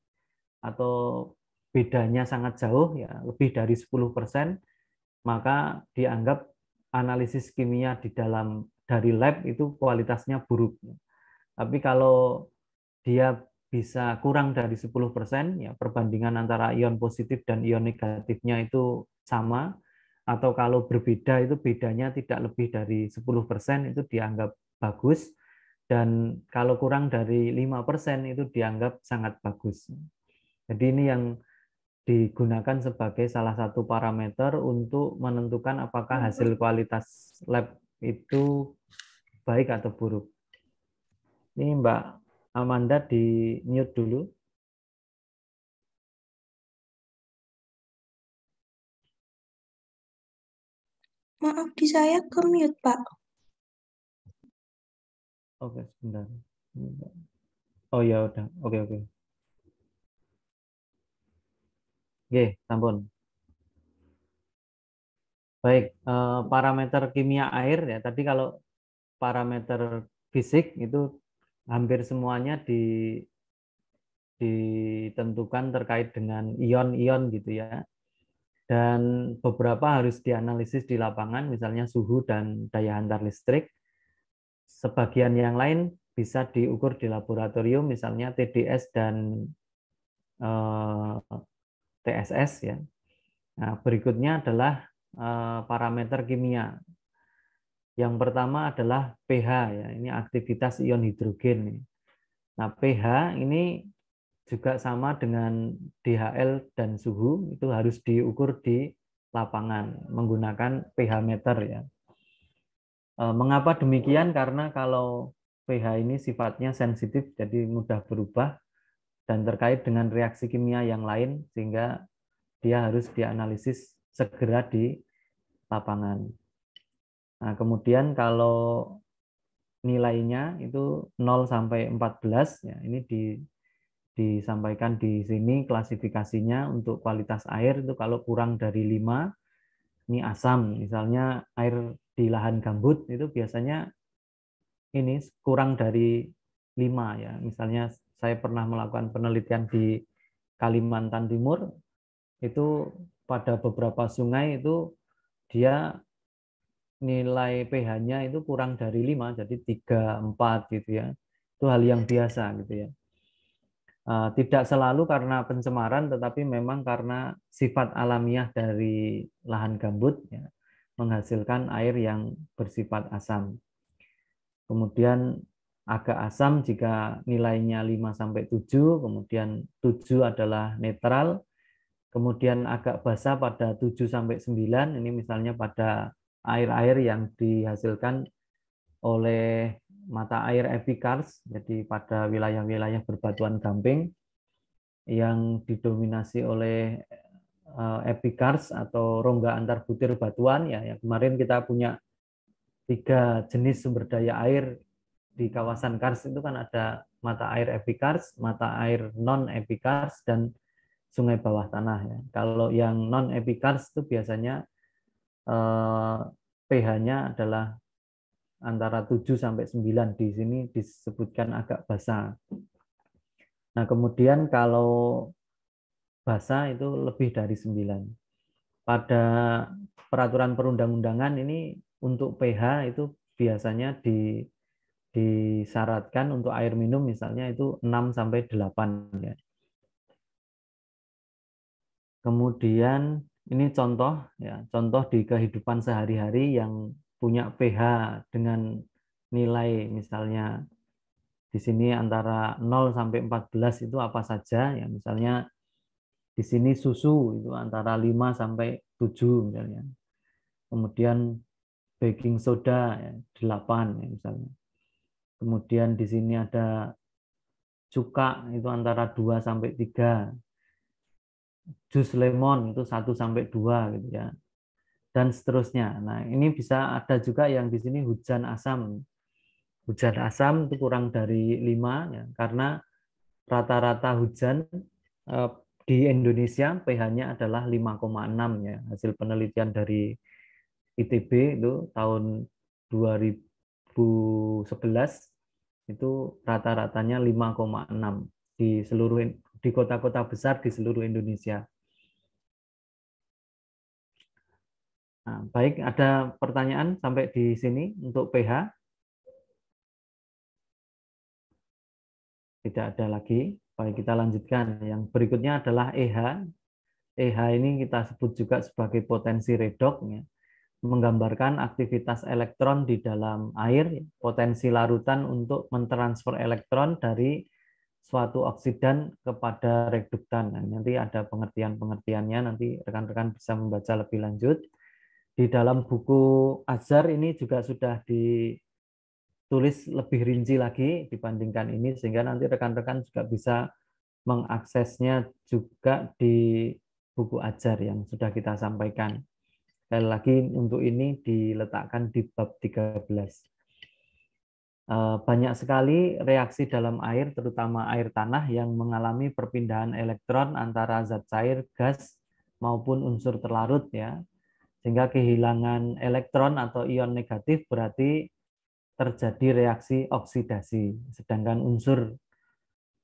Speaker 1: atau bedanya sangat jauh, ya lebih dari 10%, maka dianggap analisis kimia dari lab itu kualitasnya buruk. Tapi kalau dia bisa kurang dari 10%, ya perbandingan antara ion positif dan ion negatifnya itu sama, atau kalau berbeda itu bedanya tidak lebih dari 10%, itu dianggap bagus, dan kalau kurang dari 5% itu dianggap sangat bagus. Jadi ini yang digunakan sebagai salah satu parameter untuk menentukan apakah hasil kualitas lab itu baik atau buruk. Ini Mbak Amanda di mute dulu.
Speaker 3: Maaf, di saya ke mute, Pak.
Speaker 1: Oke, sebentar. Oh ya udah, oke. Oke, sampun. Baik, parameter kimia air ya. Tadi kalau parameter fisik itu hampir semuanya ditentukan terkait dengan ion-ion gitu ya. Dan beberapa harus dianalisis di lapangan, misalnya suhu dan daya hantar listrik. Sebagian yang lain bisa diukur di laboratorium, misalnya TDS dan TSS ya. Nah, berikutnya adalah parameter kimia. Yang pertama adalah pH ya, ini aktivitas ion hidrogen. Nah, pH ini juga sama dengan DHL dan suhu, itu harus diukur di lapangan menggunakan pH meter ya. Mengapa demikian? Karena kalau pH ini sifatnya sensitif, jadi mudah berubah dan terkait dengan reaksi kimia yang lain, sehingga dia harus dianalisis segera di lapangan. Nah, kemudian kalau nilainya itu 0 sampai 14 ya, ini disampaikan di sini klasifikasinya untuk kualitas air itu kalau kurang dari 5 ini asam. Misalnya air di lahan gambut itu biasanya ini kurang dari 5 ya. Misalnya saya pernah melakukan penelitian di Kalimantan Timur, itu pada beberapa sungai itu dia nilai pH-nya itu kurang dari 5, jadi 3, 4 gitu ya. Itu hal yang biasa gitu ya. Tidak selalu karena pencemaran, tetapi memang karena sifat alamiah dari lahan gambut ya, menghasilkan air yang bersifat asam. Kemudian agak asam jika nilainya 5 sampai 7, kemudian 7 adalah netral, kemudian agak basah pada 7 sampai 9, ini misalnya pada air-air yang dihasilkan oleh mata air epikars, jadi pada wilayah-wilayah berbatuan gamping yang didominasi oleh epikars atau rongga antar butir batuan ya. Yang kemarin kita punya 3 jenis sumber daya air di kawasan kars itu kan ada mata air epikars, mata air non epikars, dan sungai bawah tanah ya. Kalau yang non epikars itu biasanya pH-nya adalah antara 7 sampai 9, di sini disebutkan agak basah. Nah, kemudian kalau basah itu lebih dari 9. Pada peraturan perundang-undangan ini untuk pH itu biasanya disyaratkan untuk air minum misalnya itu 6 sampai 8 ya. Kemudian ini contoh ya, contoh di kehidupan sehari-hari yang punya pH dengan nilai misalnya di sini antara 0 sampai 14 itu apa saja ya, misalnya di sini susu itu antara 5 sampai 7 misalnya. Kemudian baking soda ya, 8 ya, misalnya. Kemudian di sini ada cuka itu antara 2 sampai 3. Jus lemon itu 1 sampai 2 gitu ya. Dan seterusnya. Nah, ini bisa ada juga yang di sini hujan asam. Hujan asam itu kurang dari 5 ya, karena rata-rata hujan di Indonesia pH-nya adalah 5,6 ya. Hasil penelitian dari ITB itu tahun 2011 itu rata-ratanya 5,6 di seluruh di kota-kota besar di seluruh Indonesia. Nah, baik, ada pertanyaan sampai di sini untuk pH? Tidak ada lagi. Baik, kita lanjutkan. Yang berikutnya adalah EH. EH ini kita sebut juga sebagai potensi redoks, ya, menggambarkan aktivitas elektron di dalam air, potensi larutan untuk mentransfer elektron dari suatu oksidan kepada reduktan. Nah, nanti ada pengertian-pengertiannya, nanti rekan-rekan bisa membaca lebih lanjut. Di dalam buku Azhar ini juga sudah ditulis lebih rinci lagi dibandingkan ini, sehingga nanti rekan-rekan juga bisa mengaksesnya juga di buku Azhar yang sudah kita sampaikan. Sekali lagi untuk ini diletakkan di bab 13. Banyak sekali reaksi dalam air, terutama air tanah yang mengalami perpindahan elektron antara zat cair, gas, maupun unsur terlarut, ya. Sehingga kehilangan elektron atau ion negatif berarti terjadi reaksi oksidasi. Sedangkan unsur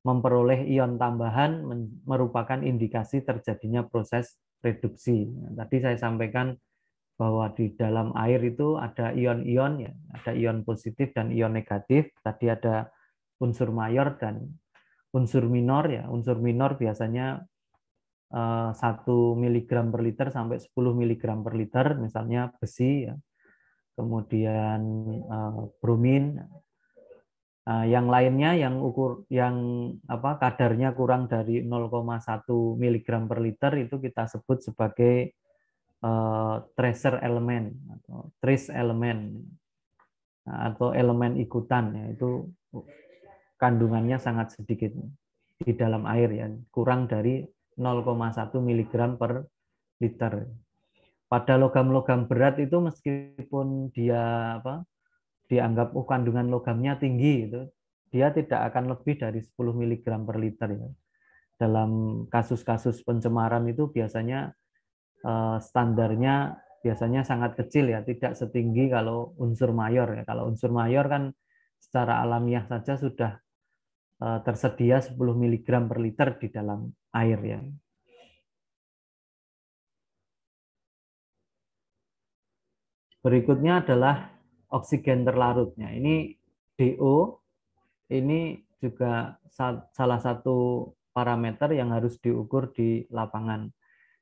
Speaker 1: memperoleh ion tambahan merupakan indikasi terjadinya proses reduksi. Nah, tadi saya sampaikan bahwa di dalam air itu ada ion-ion, ya, ada ion positif dan ion negatif. Tadi ada unsur mayor dan unsur minor, ya. Unsur minor biasanya 1 mg per liter sampai 10 mg per liter, misalnya besi, ya. Kemudian bromin. Yang lainnya yang kadarnya kurang dari 0,1 mg per liter itu kita sebut sebagai tracer element atau trace element, atau elemen ikutan, ya. Itu kandungannya sangat sedikit di dalam air, ya, kurang dari 0,1 mg per liter. Pada logam-logam berat itu meskipun dia dianggap kandungan logamnya tinggi, itu dia tidak akan lebih dari 10 mg per liter, ya. Dalam kasus-kasus pencemaran itu biasanya standarnya biasanya sangat kecil, ya, tidak setinggi kalau unsur mayor, ya. Kalau unsur mayor kan secara alamiah saja sudah tersedia 10 mg per liter di dalam air, ya. Berikutnya adalah oksigen terlarutnya. Ini DO, ini juga salah satu parameter yang harus diukur di lapangan.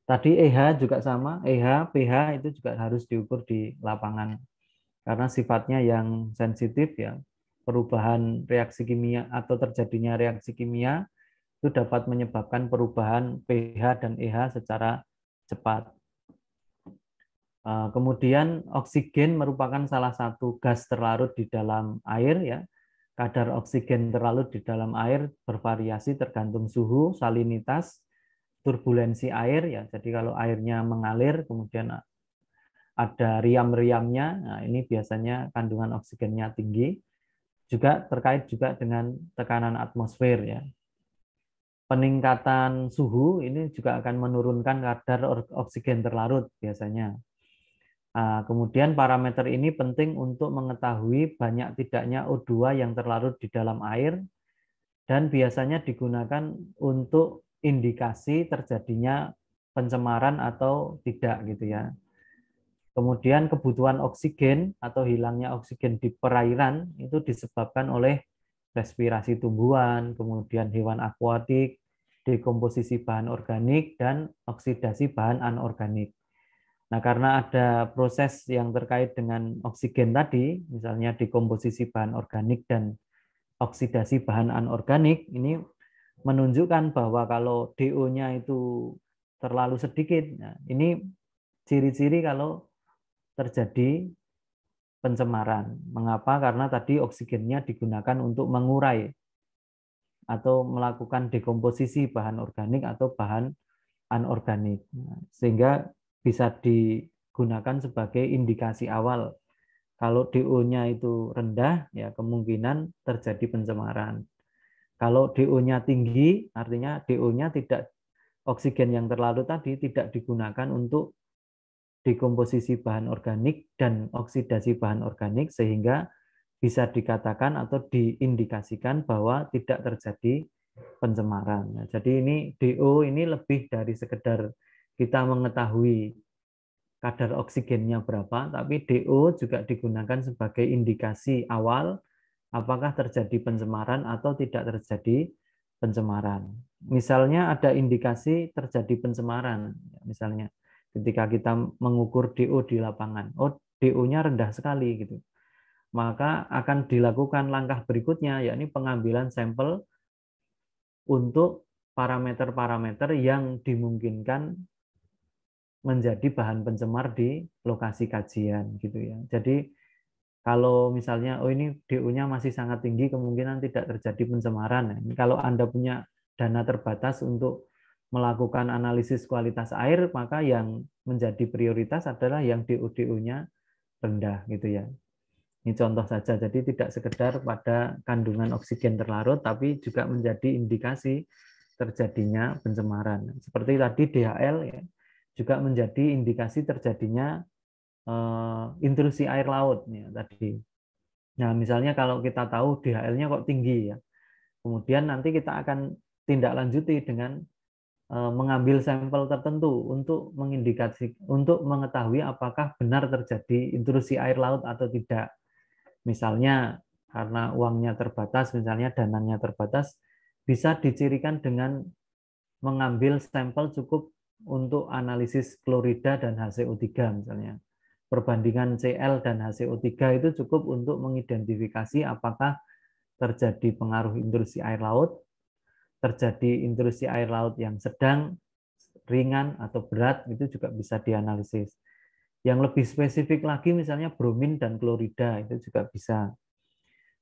Speaker 1: Tadi EH juga sama, EH, pH itu juga harus diukur di lapangan. Karena sifatnya yang sensitif, ya, perubahan reaksi kimia atau terjadinya reaksi kimia itu dapat menyebabkan perubahan pH dan EH secara cepat. Kemudian oksigen merupakan salah satu gas terlarut di dalam air, ya. Kadar oksigen terlarut di dalam air bervariasi tergantung suhu, salinitas, turbulensi air, ya. Jadi kalau airnya mengalir kemudian ada riam-riamnya, nah ini biasanya kandungan oksigennya tinggi. Juga terkait juga dengan tekanan atmosfer, ya. Peningkatan suhu ini juga akan menurunkan kadar oksigen terlarut biasanya. Kemudian parameter ini penting untuk mengetahui banyak tidaknya O2 yang terlarut di dalam air dan biasanya digunakan untuk indikasi terjadinya pencemaran atau tidak, gitu, ya. Kemudian kebutuhan oksigen atau hilangnya oksigen di perairan itu disebabkan oleh respirasi tumbuhan, kemudian hewan akuatik, dekomposisi bahan organik, dan oksidasi bahan anorganik. Nah, karena ada proses yang terkait dengan oksigen tadi, misalnya dekomposisi bahan organik dan oksidasi bahan anorganik, ini menunjukkan bahwa kalau DO-nya itu terlalu sedikit, nah ini ciri-ciri kalau terjadi pencemaran. Mengapa? Karena tadi oksigennya digunakan untuk mengurai atau melakukan dekomposisi bahan organik atau bahan anorganik. Sehingga bisa digunakan sebagai indikasi awal. Kalau DO-nya itu rendah, ya kemungkinan terjadi pencemaran. Kalau DO-nya tinggi, artinya DO-nya tidak, oksigen yang terlarut tadi tidak digunakan untuk dekomposisi bahan organik dan oksidasi bahan organik, sehingga bisa dikatakan atau diindikasikan bahwa tidak terjadi pencemaran. Nah, jadi ini DO ini lebih dari sekedar kita mengetahui kadar oksigennya berapa, tapi DO juga digunakan sebagai indikasi awal apakah terjadi pencemaran atau tidak terjadi pencemaran. Misalnya ada indikasi terjadi pencemaran, misalnya ketika kita mengukur DO di lapangan, oh DO-nya rendah sekali gitu, maka akan dilakukan langkah berikutnya, yakni pengambilan sampel untuk parameter-parameter yang dimungkinkan menjadi bahan pencemar di lokasi kajian gitu ya. Jadi kalau misalnya oh ini DO-nya masih sangat tinggi, kemungkinan tidak terjadi pencemaran. Nah, ini kalau Anda punya dana terbatas untuk melakukan analisis kualitas air, maka yang menjadi prioritas adalah yang DO-DO-nya rendah gitu ya. Ini contoh saja, jadi tidak sekedar pada kandungan oksigen terlarut, tapi juga menjadi indikasi terjadinya pencemaran. Seperti tadi DHL ya, juga menjadi indikasi terjadinya intrusi air laut ya, tadi. Nah, misalnya kalau kita tahu DHL-nya kok tinggi ya, kemudian nanti kita akan tindak lanjuti dengan mengambil sampel tertentu untuk mengindikasi, untuk mengetahui apakah benar terjadi intrusi air laut atau tidak. Misalnya karena uangnya terbatas, misalnya dananya terbatas, bisa dicirikan dengan mengambil sampel cukup untuk analisis klorida dan HCO3 misalnya. Perbandingan Cl dan HCO3 itu cukup untuk mengidentifikasi apakah terjadi pengaruh intrusi air laut, terjadi intrusi air laut yang sedang, ringan, atau berat, itu juga bisa dianalisis. Yang lebih spesifik lagi misalnya bromin dan klorida itu juga bisa.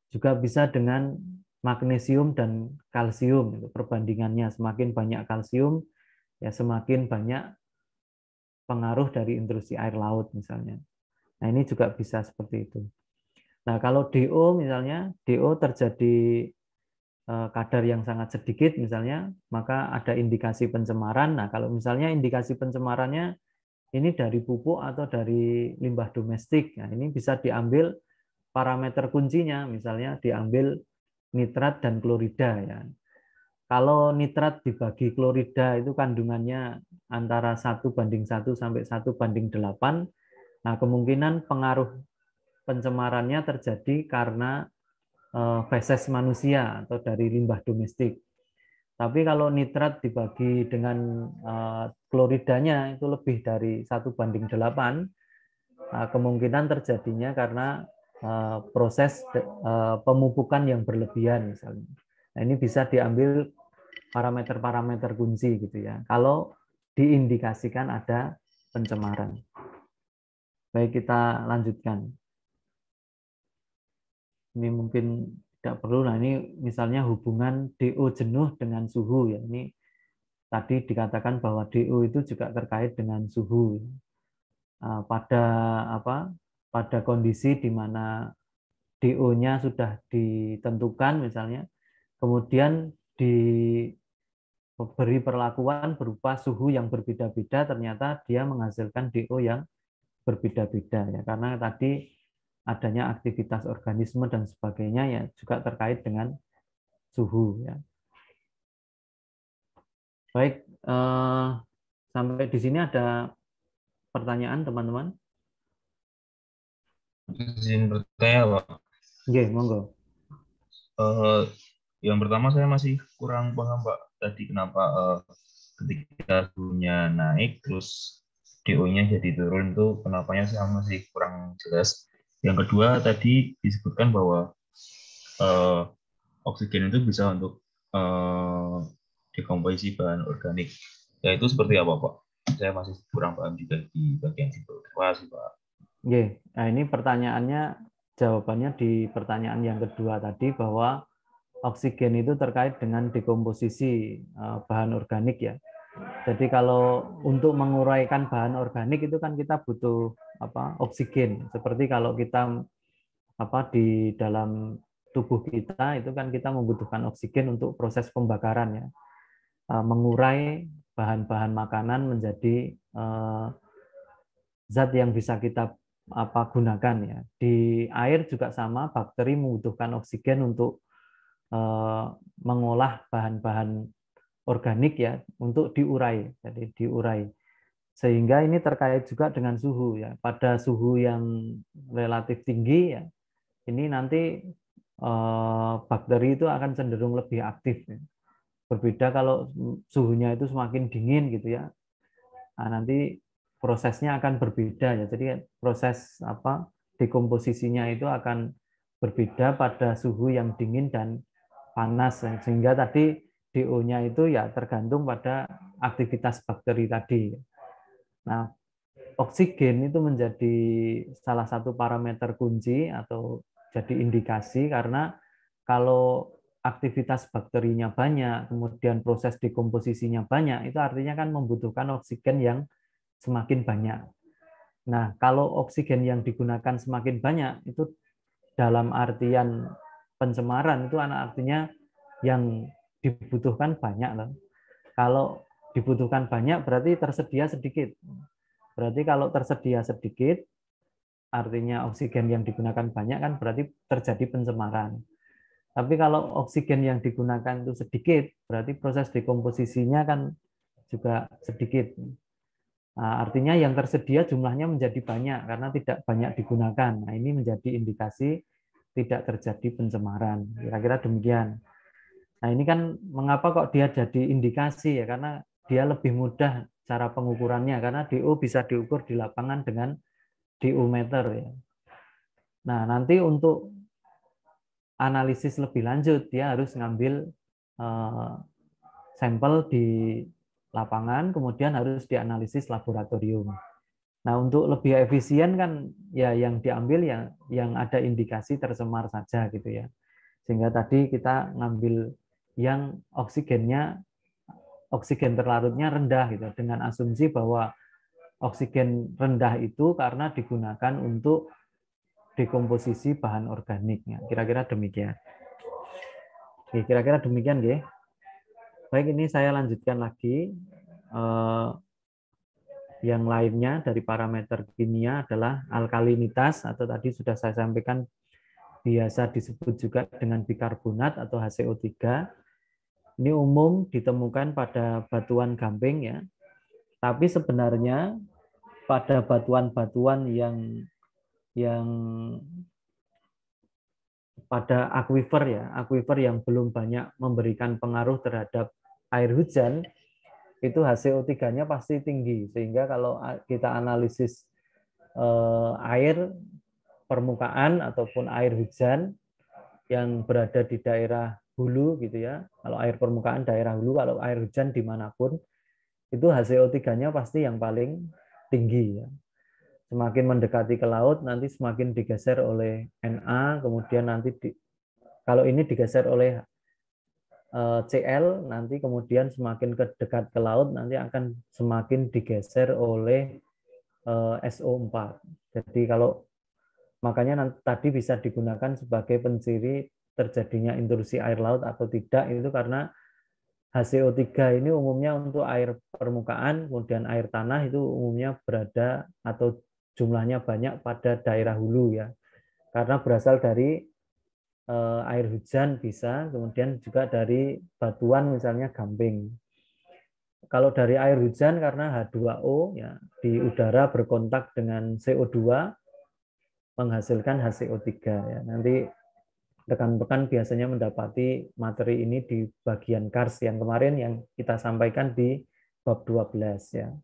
Speaker 1: Juga bisa dengan magnesium dan kalsium. Perbandingannya semakin banyak kalsium, ya semakin banyak pengaruh dari intrusi air laut misalnya. Nah ini juga bisa seperti itu. Nah kalau DO misalnya, DO terjadi kadar yang sangat sedikit misalnya, maka ada indikasi pencemaran. Nah kalau misalnya indikasi pencemarannya ini dari pupuk atau dari limbah domestik, nah ini bisa diambil parameter kuncinya, misalnya diambil nitrat dan klorida ya. Kalau nitrat dibagi klorida itu kandungannya antara 1:1 sampai 1:8. Nah, kemungkinan pengaruh pencemarannya terjadi karena feses manusia atau dari limbah domestik. Tapi kalau nitrat dibagi dengan kloridanya itu lebih dari 1:8, kemungkinan terjadinya karena proses pemupukan yang berlebihan misalnya. Nah, ini bisa diambil parameter-parameter kunci gitu ya. Kalau diindikasikan ada pencemaran. Baik, kita lanjutkan. Ini mungkin tidak perlu. Nah, ini misalnya hubungan DO jenuh dengan suhu ya. Ini tadi dikatakan bahwa DO itu juga terkait dengan suhu. Pada pada kondisi di mana DO-nya sudah ditentukan misalnya, kemudian diberi perlakuan berupa suhu yang berbeda-beda, ternyata dia menghasilkan DO yang berbeda-beda ya, karena tadi adanya aktivitas organisme dan sebagainya ya juga terkait dengan suhu ya. Baik, sampai di sini ada pertanyaan teman-teman?
Speaker 4: Izin bertanya, Pak.
Speaker 1: Oke, monggo.
Speaker 4: Yang pertama saya masih kurang paham, Pak. Tadi kenapa ketika suhunya naik terus DO-nya jadi turun itu kenapanya saya masih kurang jelas. Yang kedua tadi disebutkan bahwa oksigen itu bisa untuk dekomposisi bahan organik. Ya itu seperti apa, Pak? Saya masih kurang paham juga di bagian situ. Terima kasih, Pak.
Speaker 1: Oke, nah ini pertanyaannya, jawabannya di pertanyaan yang kedua tadi bahwa oksigen itu terkait dengan dekomposisi bahan organik ya. Jadi kalau untuk menguraikan bahan organik itu kan kita butuh oksigen. Seperti kalau kita di dalam tubuh kita itu kan kita membutuhkan oksigen untuk proses pembakaran ya. Mengurai bahan-bahan makanan menjadi zat yang bisa kita gunakan ya. Di air juga sama, bakteri membutuhkan oksigen untuk mengolah bahan-bahan organik ya untuk diurai. Jadi diurai. Sehingga ini terkait juga dengan suhu ya. Pada suhu yang relatif tinggi ya, ini nanti bakteri itu akan cenderung lebih aktif. Ya. Berbeda kalau suhunya itu semakin dingin gitu ya. Nah, nanti prosesnya akan berbeda ya. Jadi proses dekomposisinya itu akan berbeda pada suhu yang dingin dan panas, sehingga tadi DO-nya itu ya tergantung pada aktivitas bakteri tadi. Nah, oksigen itu menjadi salah satu parameter kunci atau jadi indikasi, karena kalau aktivitas bakterinya banyak, kemudian proses dekomposisinya banyak, itu artinya kan membutuhkan oksigen yang semakin banyak. Nah, kalau oksigen yang digunakan semakin banyak, itu dalam artian pencemaran, itu artinya yang dibutuhkan banyak loh. Kalau dibutuhkan banyak berarti tersedia sedikit. Berarti kalau tersedia sedikit, artinya oksigen yang digunakan banyak kan berarti terjadi pencemaran. Tapi kalau oksigen yang digunakan itu sedikit, berarti proses dekomposisinya kan juga sedikit. Nah, artinya yang tersedia jumlahnya menjadi banyak karena tidak banyak digunakan. Nah, ini menjadi indikasi tidak terjadi pencemaran. Kira-kira demikian. Nah, ini kan mengapa kok dia jadi indikasi ya? Karena dia lebih mudah cara pengukurannya, karena DO bisa diukur di lapangan dengan DO meter ya. Nah, nanti untuk analisis lebih lanjut dia harus ngambil sampel di lapangan, kemudian harus dianalisis laboratorium. Nah, untuk lebih efisien kan ya yang diambil yang ada indikasi tercemar saja gitu ya. Sehingga tadi kita ngambil yang oksigen terlarutnya rendah gitu, dengan asumsi bahwa oksigen rendah itu karena digunakan untuk dekomposisi bahan organiknya. Kira-kira demikian. Oke, kira-kira demikian ya. Baik, ini saya lanjutkan lagi. Yang lainnya dari parameter kimia adalah alkalinitas, atau tadi sudah saya sampaikan biasa disebut juga dengan bikarbonat atau HCO3. Ini umum ditemukan pada batuan gamping ya. Tapi sebenarnya pada batuan-batuan yang pada akuifer yang belum banyak memberikan pengaruh terhadap air hujan, itu HCO3-nya pasti tinggi. Sehingga kalau kita analisis air permukaan ataupun air hujan yang berada di daerah hulu gitu ya, kalau air permukaan daerah hulu, kalau air hujan dimanapun, itu HCO3-nya pasti yang paling tinggi ya. Semakin mendekati ke laut nanti semakin digeser oleh Na, kemudian nanti kalau ini digeser oleh Cl, nanti kemudian semakin dekat ke laut nanti akan semakin digeser oleh SO4. Jadi kalau makanya tadi bisa digunakan sebagai penciri terjadinya intrusi air laut atau tidak, itu karena HCO3 ini umumnya untuk air permukaan, kemudian air tanah itu umumnya berada atau jumlahnya banyak pada daerah hulu ya. Karena berasal dari air hujan bisa, kemudian juga dari batuan misalnya gamping. Kalau dari air hujan karena H2O ya, di udara berkontak dengan CO2 menghasilkan HCO3 ya. Nanti rekan-rekan biasanya mendapati materi ini di bagian KARS yang kemarin yang kita sampaikan di bab 12 ya.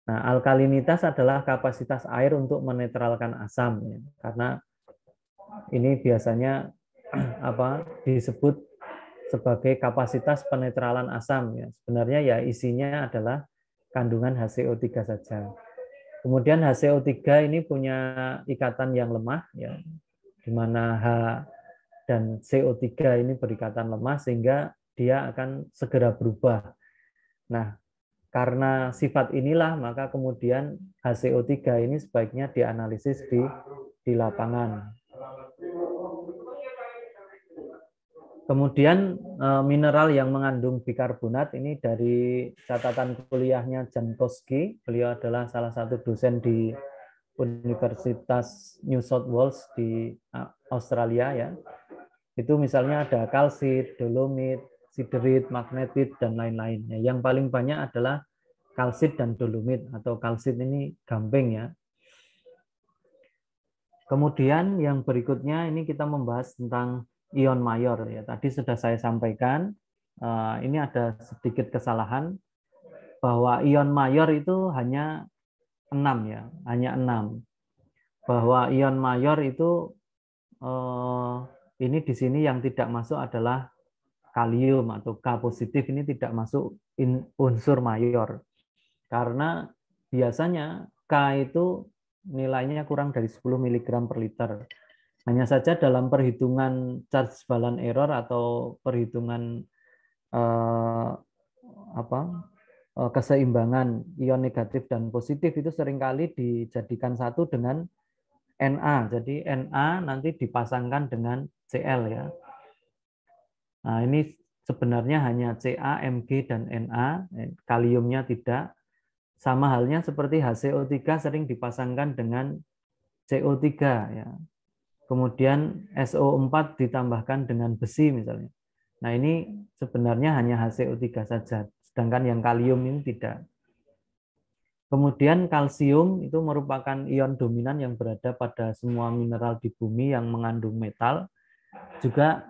Speaker 1: Nah, alkalinitas adalah kapasitas air untuk menetralkan asam ya. Karena ini biasanya disebut sebagai kapasitas penetralan asam ya. Sebenarnya ya isinya adalah kandungan HCO3 saja. Kemudian HCO3 ini punya ikatan yang lemah ya, di mana H dan CO3 ini berikatan lemah sehingga dia akan segera berubah. Nah, karena sifat inilah maka kemudian HCO3 ini sebaiknya dianalisis di lapangan. Kemudian mineral yang mengandung bikarbonat ini dari catatan kuliahnya Jankowski. Beliau adalah salah satu dosen di Universitas New South Wales di Australia ya. Itu misalnya ada kalsit, dolomit, siderit, magnetit, dan lain-lain. Yang paling banyak adalah kalsit dan dolomit, atau kalsit ini gamping ya. Kemudian yang berikutnya ini kita membahas tentang ion mayor ya. Tadi sudah saya sampaikan, ini ada sedikit kesalahan bahwa ion mayor itu hanya 6 ya, hanya 6. Bahwa ion mayor itu ini di sini yang tidak masuk adalah kalium atau K positif, ini tidak masuk unsur mayor. Karena biasanya K itu nilainya kurang dari 10 mg per liter. Hanya saja dalam perhitungan charge balance error atau perhitungan keseimbangan ion negatif dan positif itu seringkali dijadikan satu dengan Na. Jadi Na nanti dipasangkan dengan Cl ya. Nah, ini sebenarnya hanya Ca, Mg, dan Na, kaliumnya tidak. Sama halnya seperti HCO3 sering dipasangkan dengan CO3 ya. Kemudian SO4 ditambahkan dengan besi misalnya. Nah, ini sebenarnya hanya HCO3 saja, sedangkan yang kalium ini tidak. Kemudian kalsium itu merupakan ion dominan yang berada pada semua mineral di bumi yang mengandung metal. Juga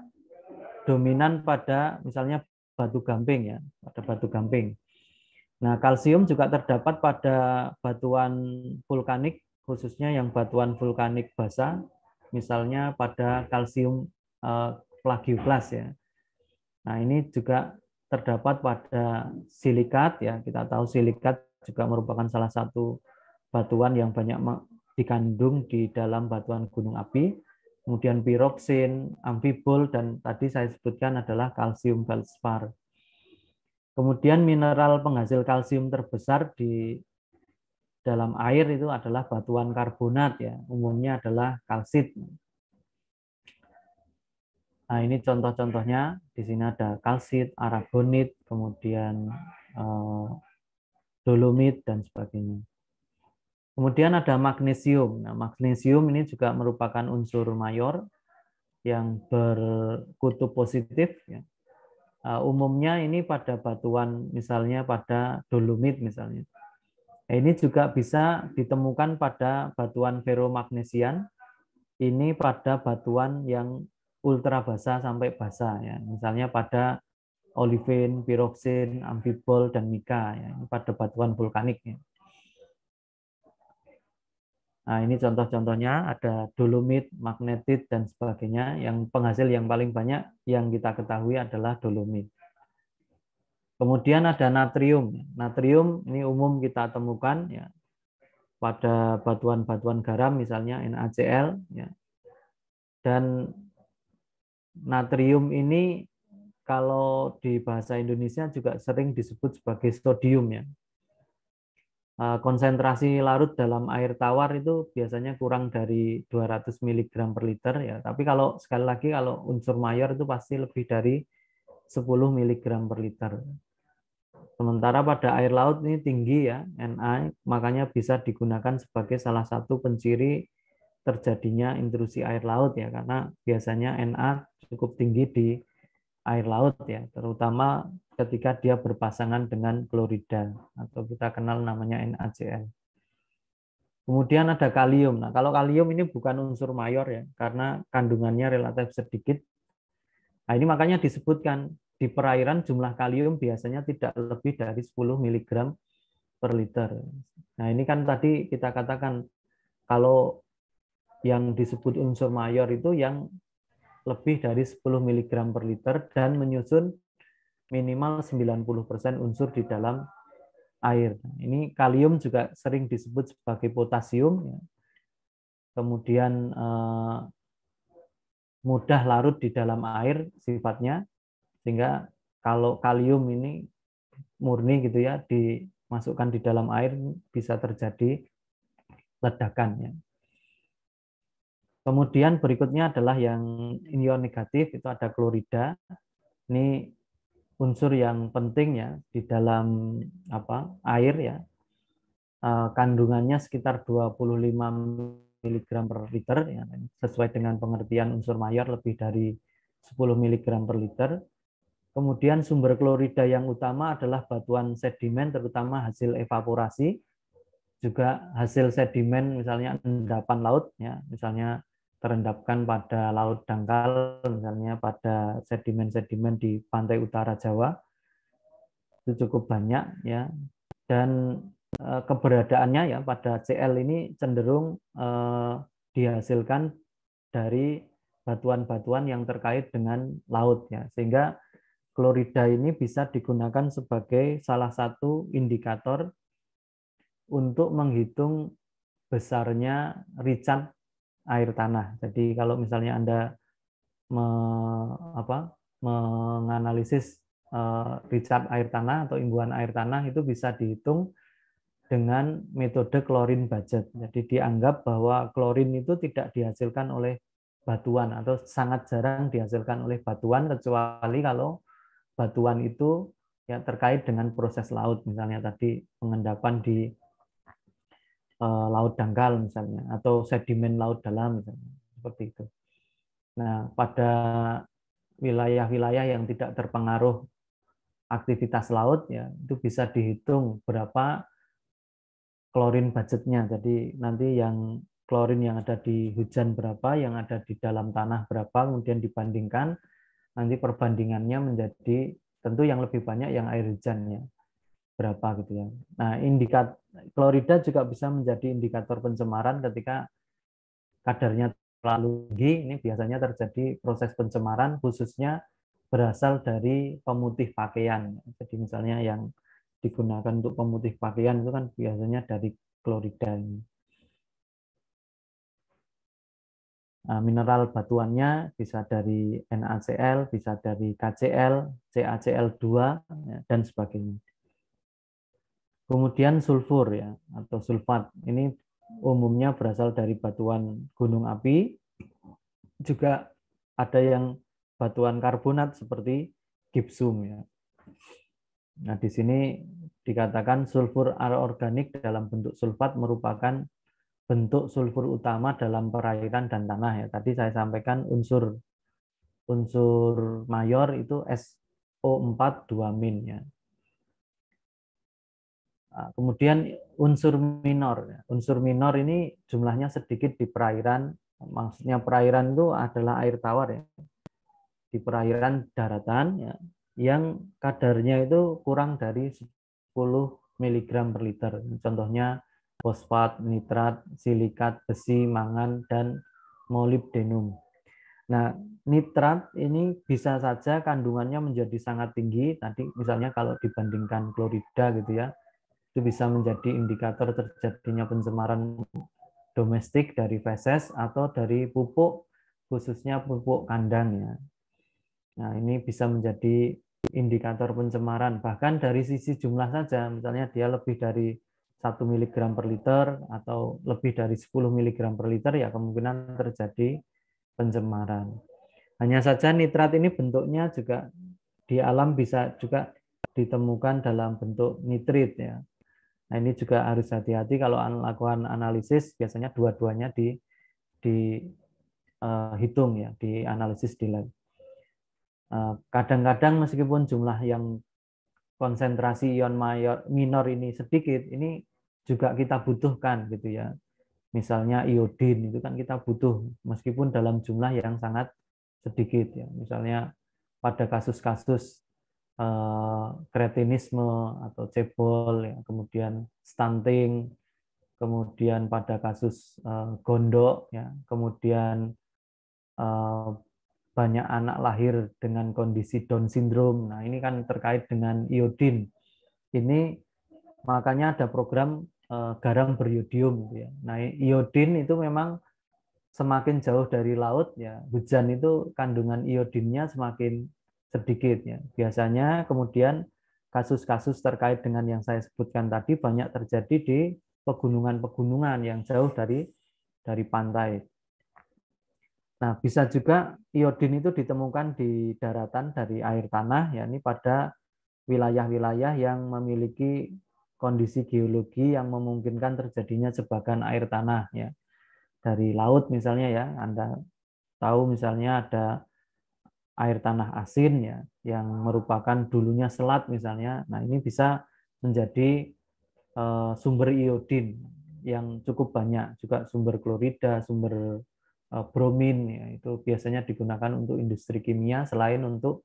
Speaker 1: dominan pada misalnya batu gamping ya, pada batu gamping. Nah, kalsium juga terdapat pada batuan vulkanik, khususnya yang batuan vulkanik basah, misalnya pada kalsium plagioklas ya. Nah, ini juga terdapat pada silikat ya. Kita tahu silikat juga merupakan salah satu batuan yang banyak dikandung di dalam batuan gunung api. Kemudian piroksin, amfibol, dan tadi saya sebutkan adalah kalsium feldspar. Kemudian mineral penghasil kalsium terbesar di dalam air itu adalah batuan karbonat ya, umumnya adalah kalsit. Nah, ini contoh-contohnya. Di sini ada kalsit, aragonit, kemudian dolomit dan sebagainya. Kemudian ada magnesium. Nah, magnesium ini juga merupakan unsur mayor yang berkutub positif ya. Umumnya ini pada batuan, misalnya pada dolomit misalnya. Ini juga bisa ditemukan pada batuan ferromagnesian. Ini pada batuan yang ultra basah sampai basah ya. Misalnya pada olivin, piroksin, amfibol, dan mika ya. Ini pada batuan vulkanik ya. Nah, ini contoh-contohnya ada dolomit, magnetit, dan sebagainya. Yang penghasil yang paling banyak yang kita ketahui adalah dolomit. Kemudian ada natrium. Natrium ini umum kita temukan ya pada batuan-batuan garam, misalnya NaCl. Ya. Dan natrium ini kalau di bahasa Indonesia juga sering disebut sebagai sodium ya. Konsentrasi larut dalam air tawar itu biasanya kurang dari 200 mg per liter ya. Tapi kalau sekali lagi kalau unsur mayor itu pasti lebih dari 10 mg per liter. Sementara pada air laut ini tinggi ya, Na, makanya bisa digunakan sebagai salah satu penciri terjadinya intrusi air laut ya, karena biasanya Na cukup tinggi di air laut ya, terutama ketika dia berpasangan dengan klorida atau kita kenal namanya NaCl. Kemudian ada kalium. Nah, kalau kalium ini bukan unsur mayor ya, karena kandungannya relatif sedikit. Nah, ini makanya disebutkan di perairan jumlah kalium biasanya tidak lebih dari 10 mg per liter. Nah, ini kan tadi kita katakan kalau yang disebut unsur mayor itu yang lebih dari 10 mg per liter dan menyusun minimal 90% unsur di dalam air. Ini kalium juga sering disebut sebagai potasium. Kemudian mudah larut di dalam air sifatnya, sehingga kalau kalium ini murni gitu ya dimasukkan di dalam air bisa terjadi ledakan ya. Kemudian berikutnya adalah yang ion negatif, itu ada klorida. Ini unsur yang penting ya di dalam air ya. Kandungannya sekitar 25 mg per liter ya. Sesuai dengan pengertian unsur mayor lebih dari 10 mg per liter. Kemudian sumber klorida yang utama adalah batuan sedimen, terutama hasil evaporasi, juga hasil sedimen misalnya endapan laut, ya, misalnya terendapkan pada laut dangkal, misalnya pada sedimen-sedimen di pantai utara Jawa, itu cukup banyak, ya. Dan keberadaannya ya pada Cl ini cenderung dihasilkan dari batuan-batuan yang terkait dengan laut, ya, sehingga klorida ini bisa digunakan sebagai salah satu indikator untuk menghitung besarnya recharge air tanah. Jadi kalau misalnya Anda menganalisis recharge air tanah atau imbuhan air tanah, itu bisa dihitung dengan metode klorin budget. Jadi dianggap bahwa klorin itu tidak dihasilkan oleh batuan atau sangat jarang dihasilkan oleh batuan, kecuali kalau batuan itu ya terkait dengan proses laut, misalnya tadi pengendapan di laut dangkal misalnya, atau sedimen laut dalam misalnya, seperti itu. Nah, pada wilayah-wilayah yang tidak terpengaruh aktivitas laut, ya itu bisa dihitung berapa klorin budgetnya. Jadi nanti yang klorin yang ada di hujan berapa, yang ada di dalam tanah berapa, kemudian dibandingkan, nanti perbandingannya menjadi tentu yang lebih banyak yang air hujannya berapa gitu ya. Nah, klorida juga bisa menjadi indikator pencemaran ketika kadarnya terlalu tinggi. Ini biasanya terjadi proses pencemaran khususnya berasal dari pemutih pakaian. Jadi misalnya yang digunakan untuk pemutih pakaian itu kan biasanya dari klorida ini. Mineral batuannya bisa dari NaCl, bisa dari KCl, CaCl2, dan sebagainya. Kemudian sulfur ya atau sulfat, ini umumnya berasal dari batuan gunung api. Juga ada yang batuan karbonat seperti gipsum ya. Nah, di sini dikatakan sulfur anorganik dalam bentuk sulfat merupakan bentuk sulfur utama dalam perairan dan tanah ya. Tadi saya sampaikan unsur mayor itu SO4 2- ya. Kemudian unsur minor. Unsur minor ini jumlahnya sedikit di perairan. Maksudnya perairan itu adalah air tawar ya. Di perairan daratan ya, yang kadarnya itu kurang dari 10 mg per liter. Contohnya fosfat, nitrat, silikat, besi, mangan, dan molibdenum. Nah, nitrat ini bisa saja kandungannya menjadi sangat tinggi. Tadi misalnya kalau dibandingkan klorida gitu ya, itu bisa menjadi indikator terjadinya pencemaran domestik dari feses atau dari pupuk, khususnya pupuk kandang ya. Nah, ini bisa menjadi indikator pencemaran. Bahkan dari sisi jumlah saja, misalnya dia lebih dari 1 mg per liter atau lebih dari 10 mg per liter, ya kemungkinan terjadi pencemaran. Hanya saja nitrat ini bentuknya juga di alam bisa juga ditemukan dalam bentuk nitrit ya. Nah, ini juga harus hati-hati kalau melakukan analisis, biasanya dua-duanya dihitung ya, dianalisis di lab. Kadang-kadang meskipun jumlah yang konsentrasi ion minor ini sedikit, ini juga kita butuhkan gitu ya. Misalnya iodin itu kan kita butuh meskipun dalam jumlah yang sangat sedikit ya. Misalnya pada kasus-kasus kretinisme atau cebol ya, kemudian stunting, kemudian pada kasus gondok ya, kemudian banyak anak lahir dengan kondisi Down syndrome. Nah, ini kan terkait dengan iodin. Ini makanya ada program garam beriodium gitu ya. Nah, iodin itu memang semakin jauh dari laut ya, hujan itu kandungan iodinnya semakin sedikit ya. Biasanya kemudian kasus-kasus terkait dengan yang saya sebutkan tadi banyak terjadi di pegunungan-pegunungan yang jauh dari pantai. Nah, bisa juga iodin itu ditemukan di daratan dari air tanah, yakni pada wilayah-wilayah yang memiliki kondisi geologi yang memungkinkan terjadinya jebakan air tanah ya. Dari laut misalnya ya, Anda tahu misalnya ada air tanah asin ya, yang merupakan dulunya selat misalnya. Nah, ini bisa menjadi sumber iodin yang cukup banyak, juga sumber klorida, sumber bromin ya, itu biasanya digunakan untuk industri kimia selain untuk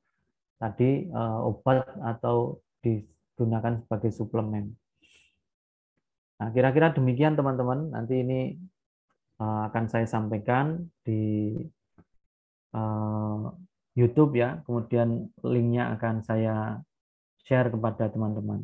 Speaker 1: tadi obat atau digunakan sebagai suplemen. Nah, kira-kira demikian teman-teman. Nanti ini akan saya sampaikan di YouTube ya, kemudian linknya akan saya share kepada teman-teman.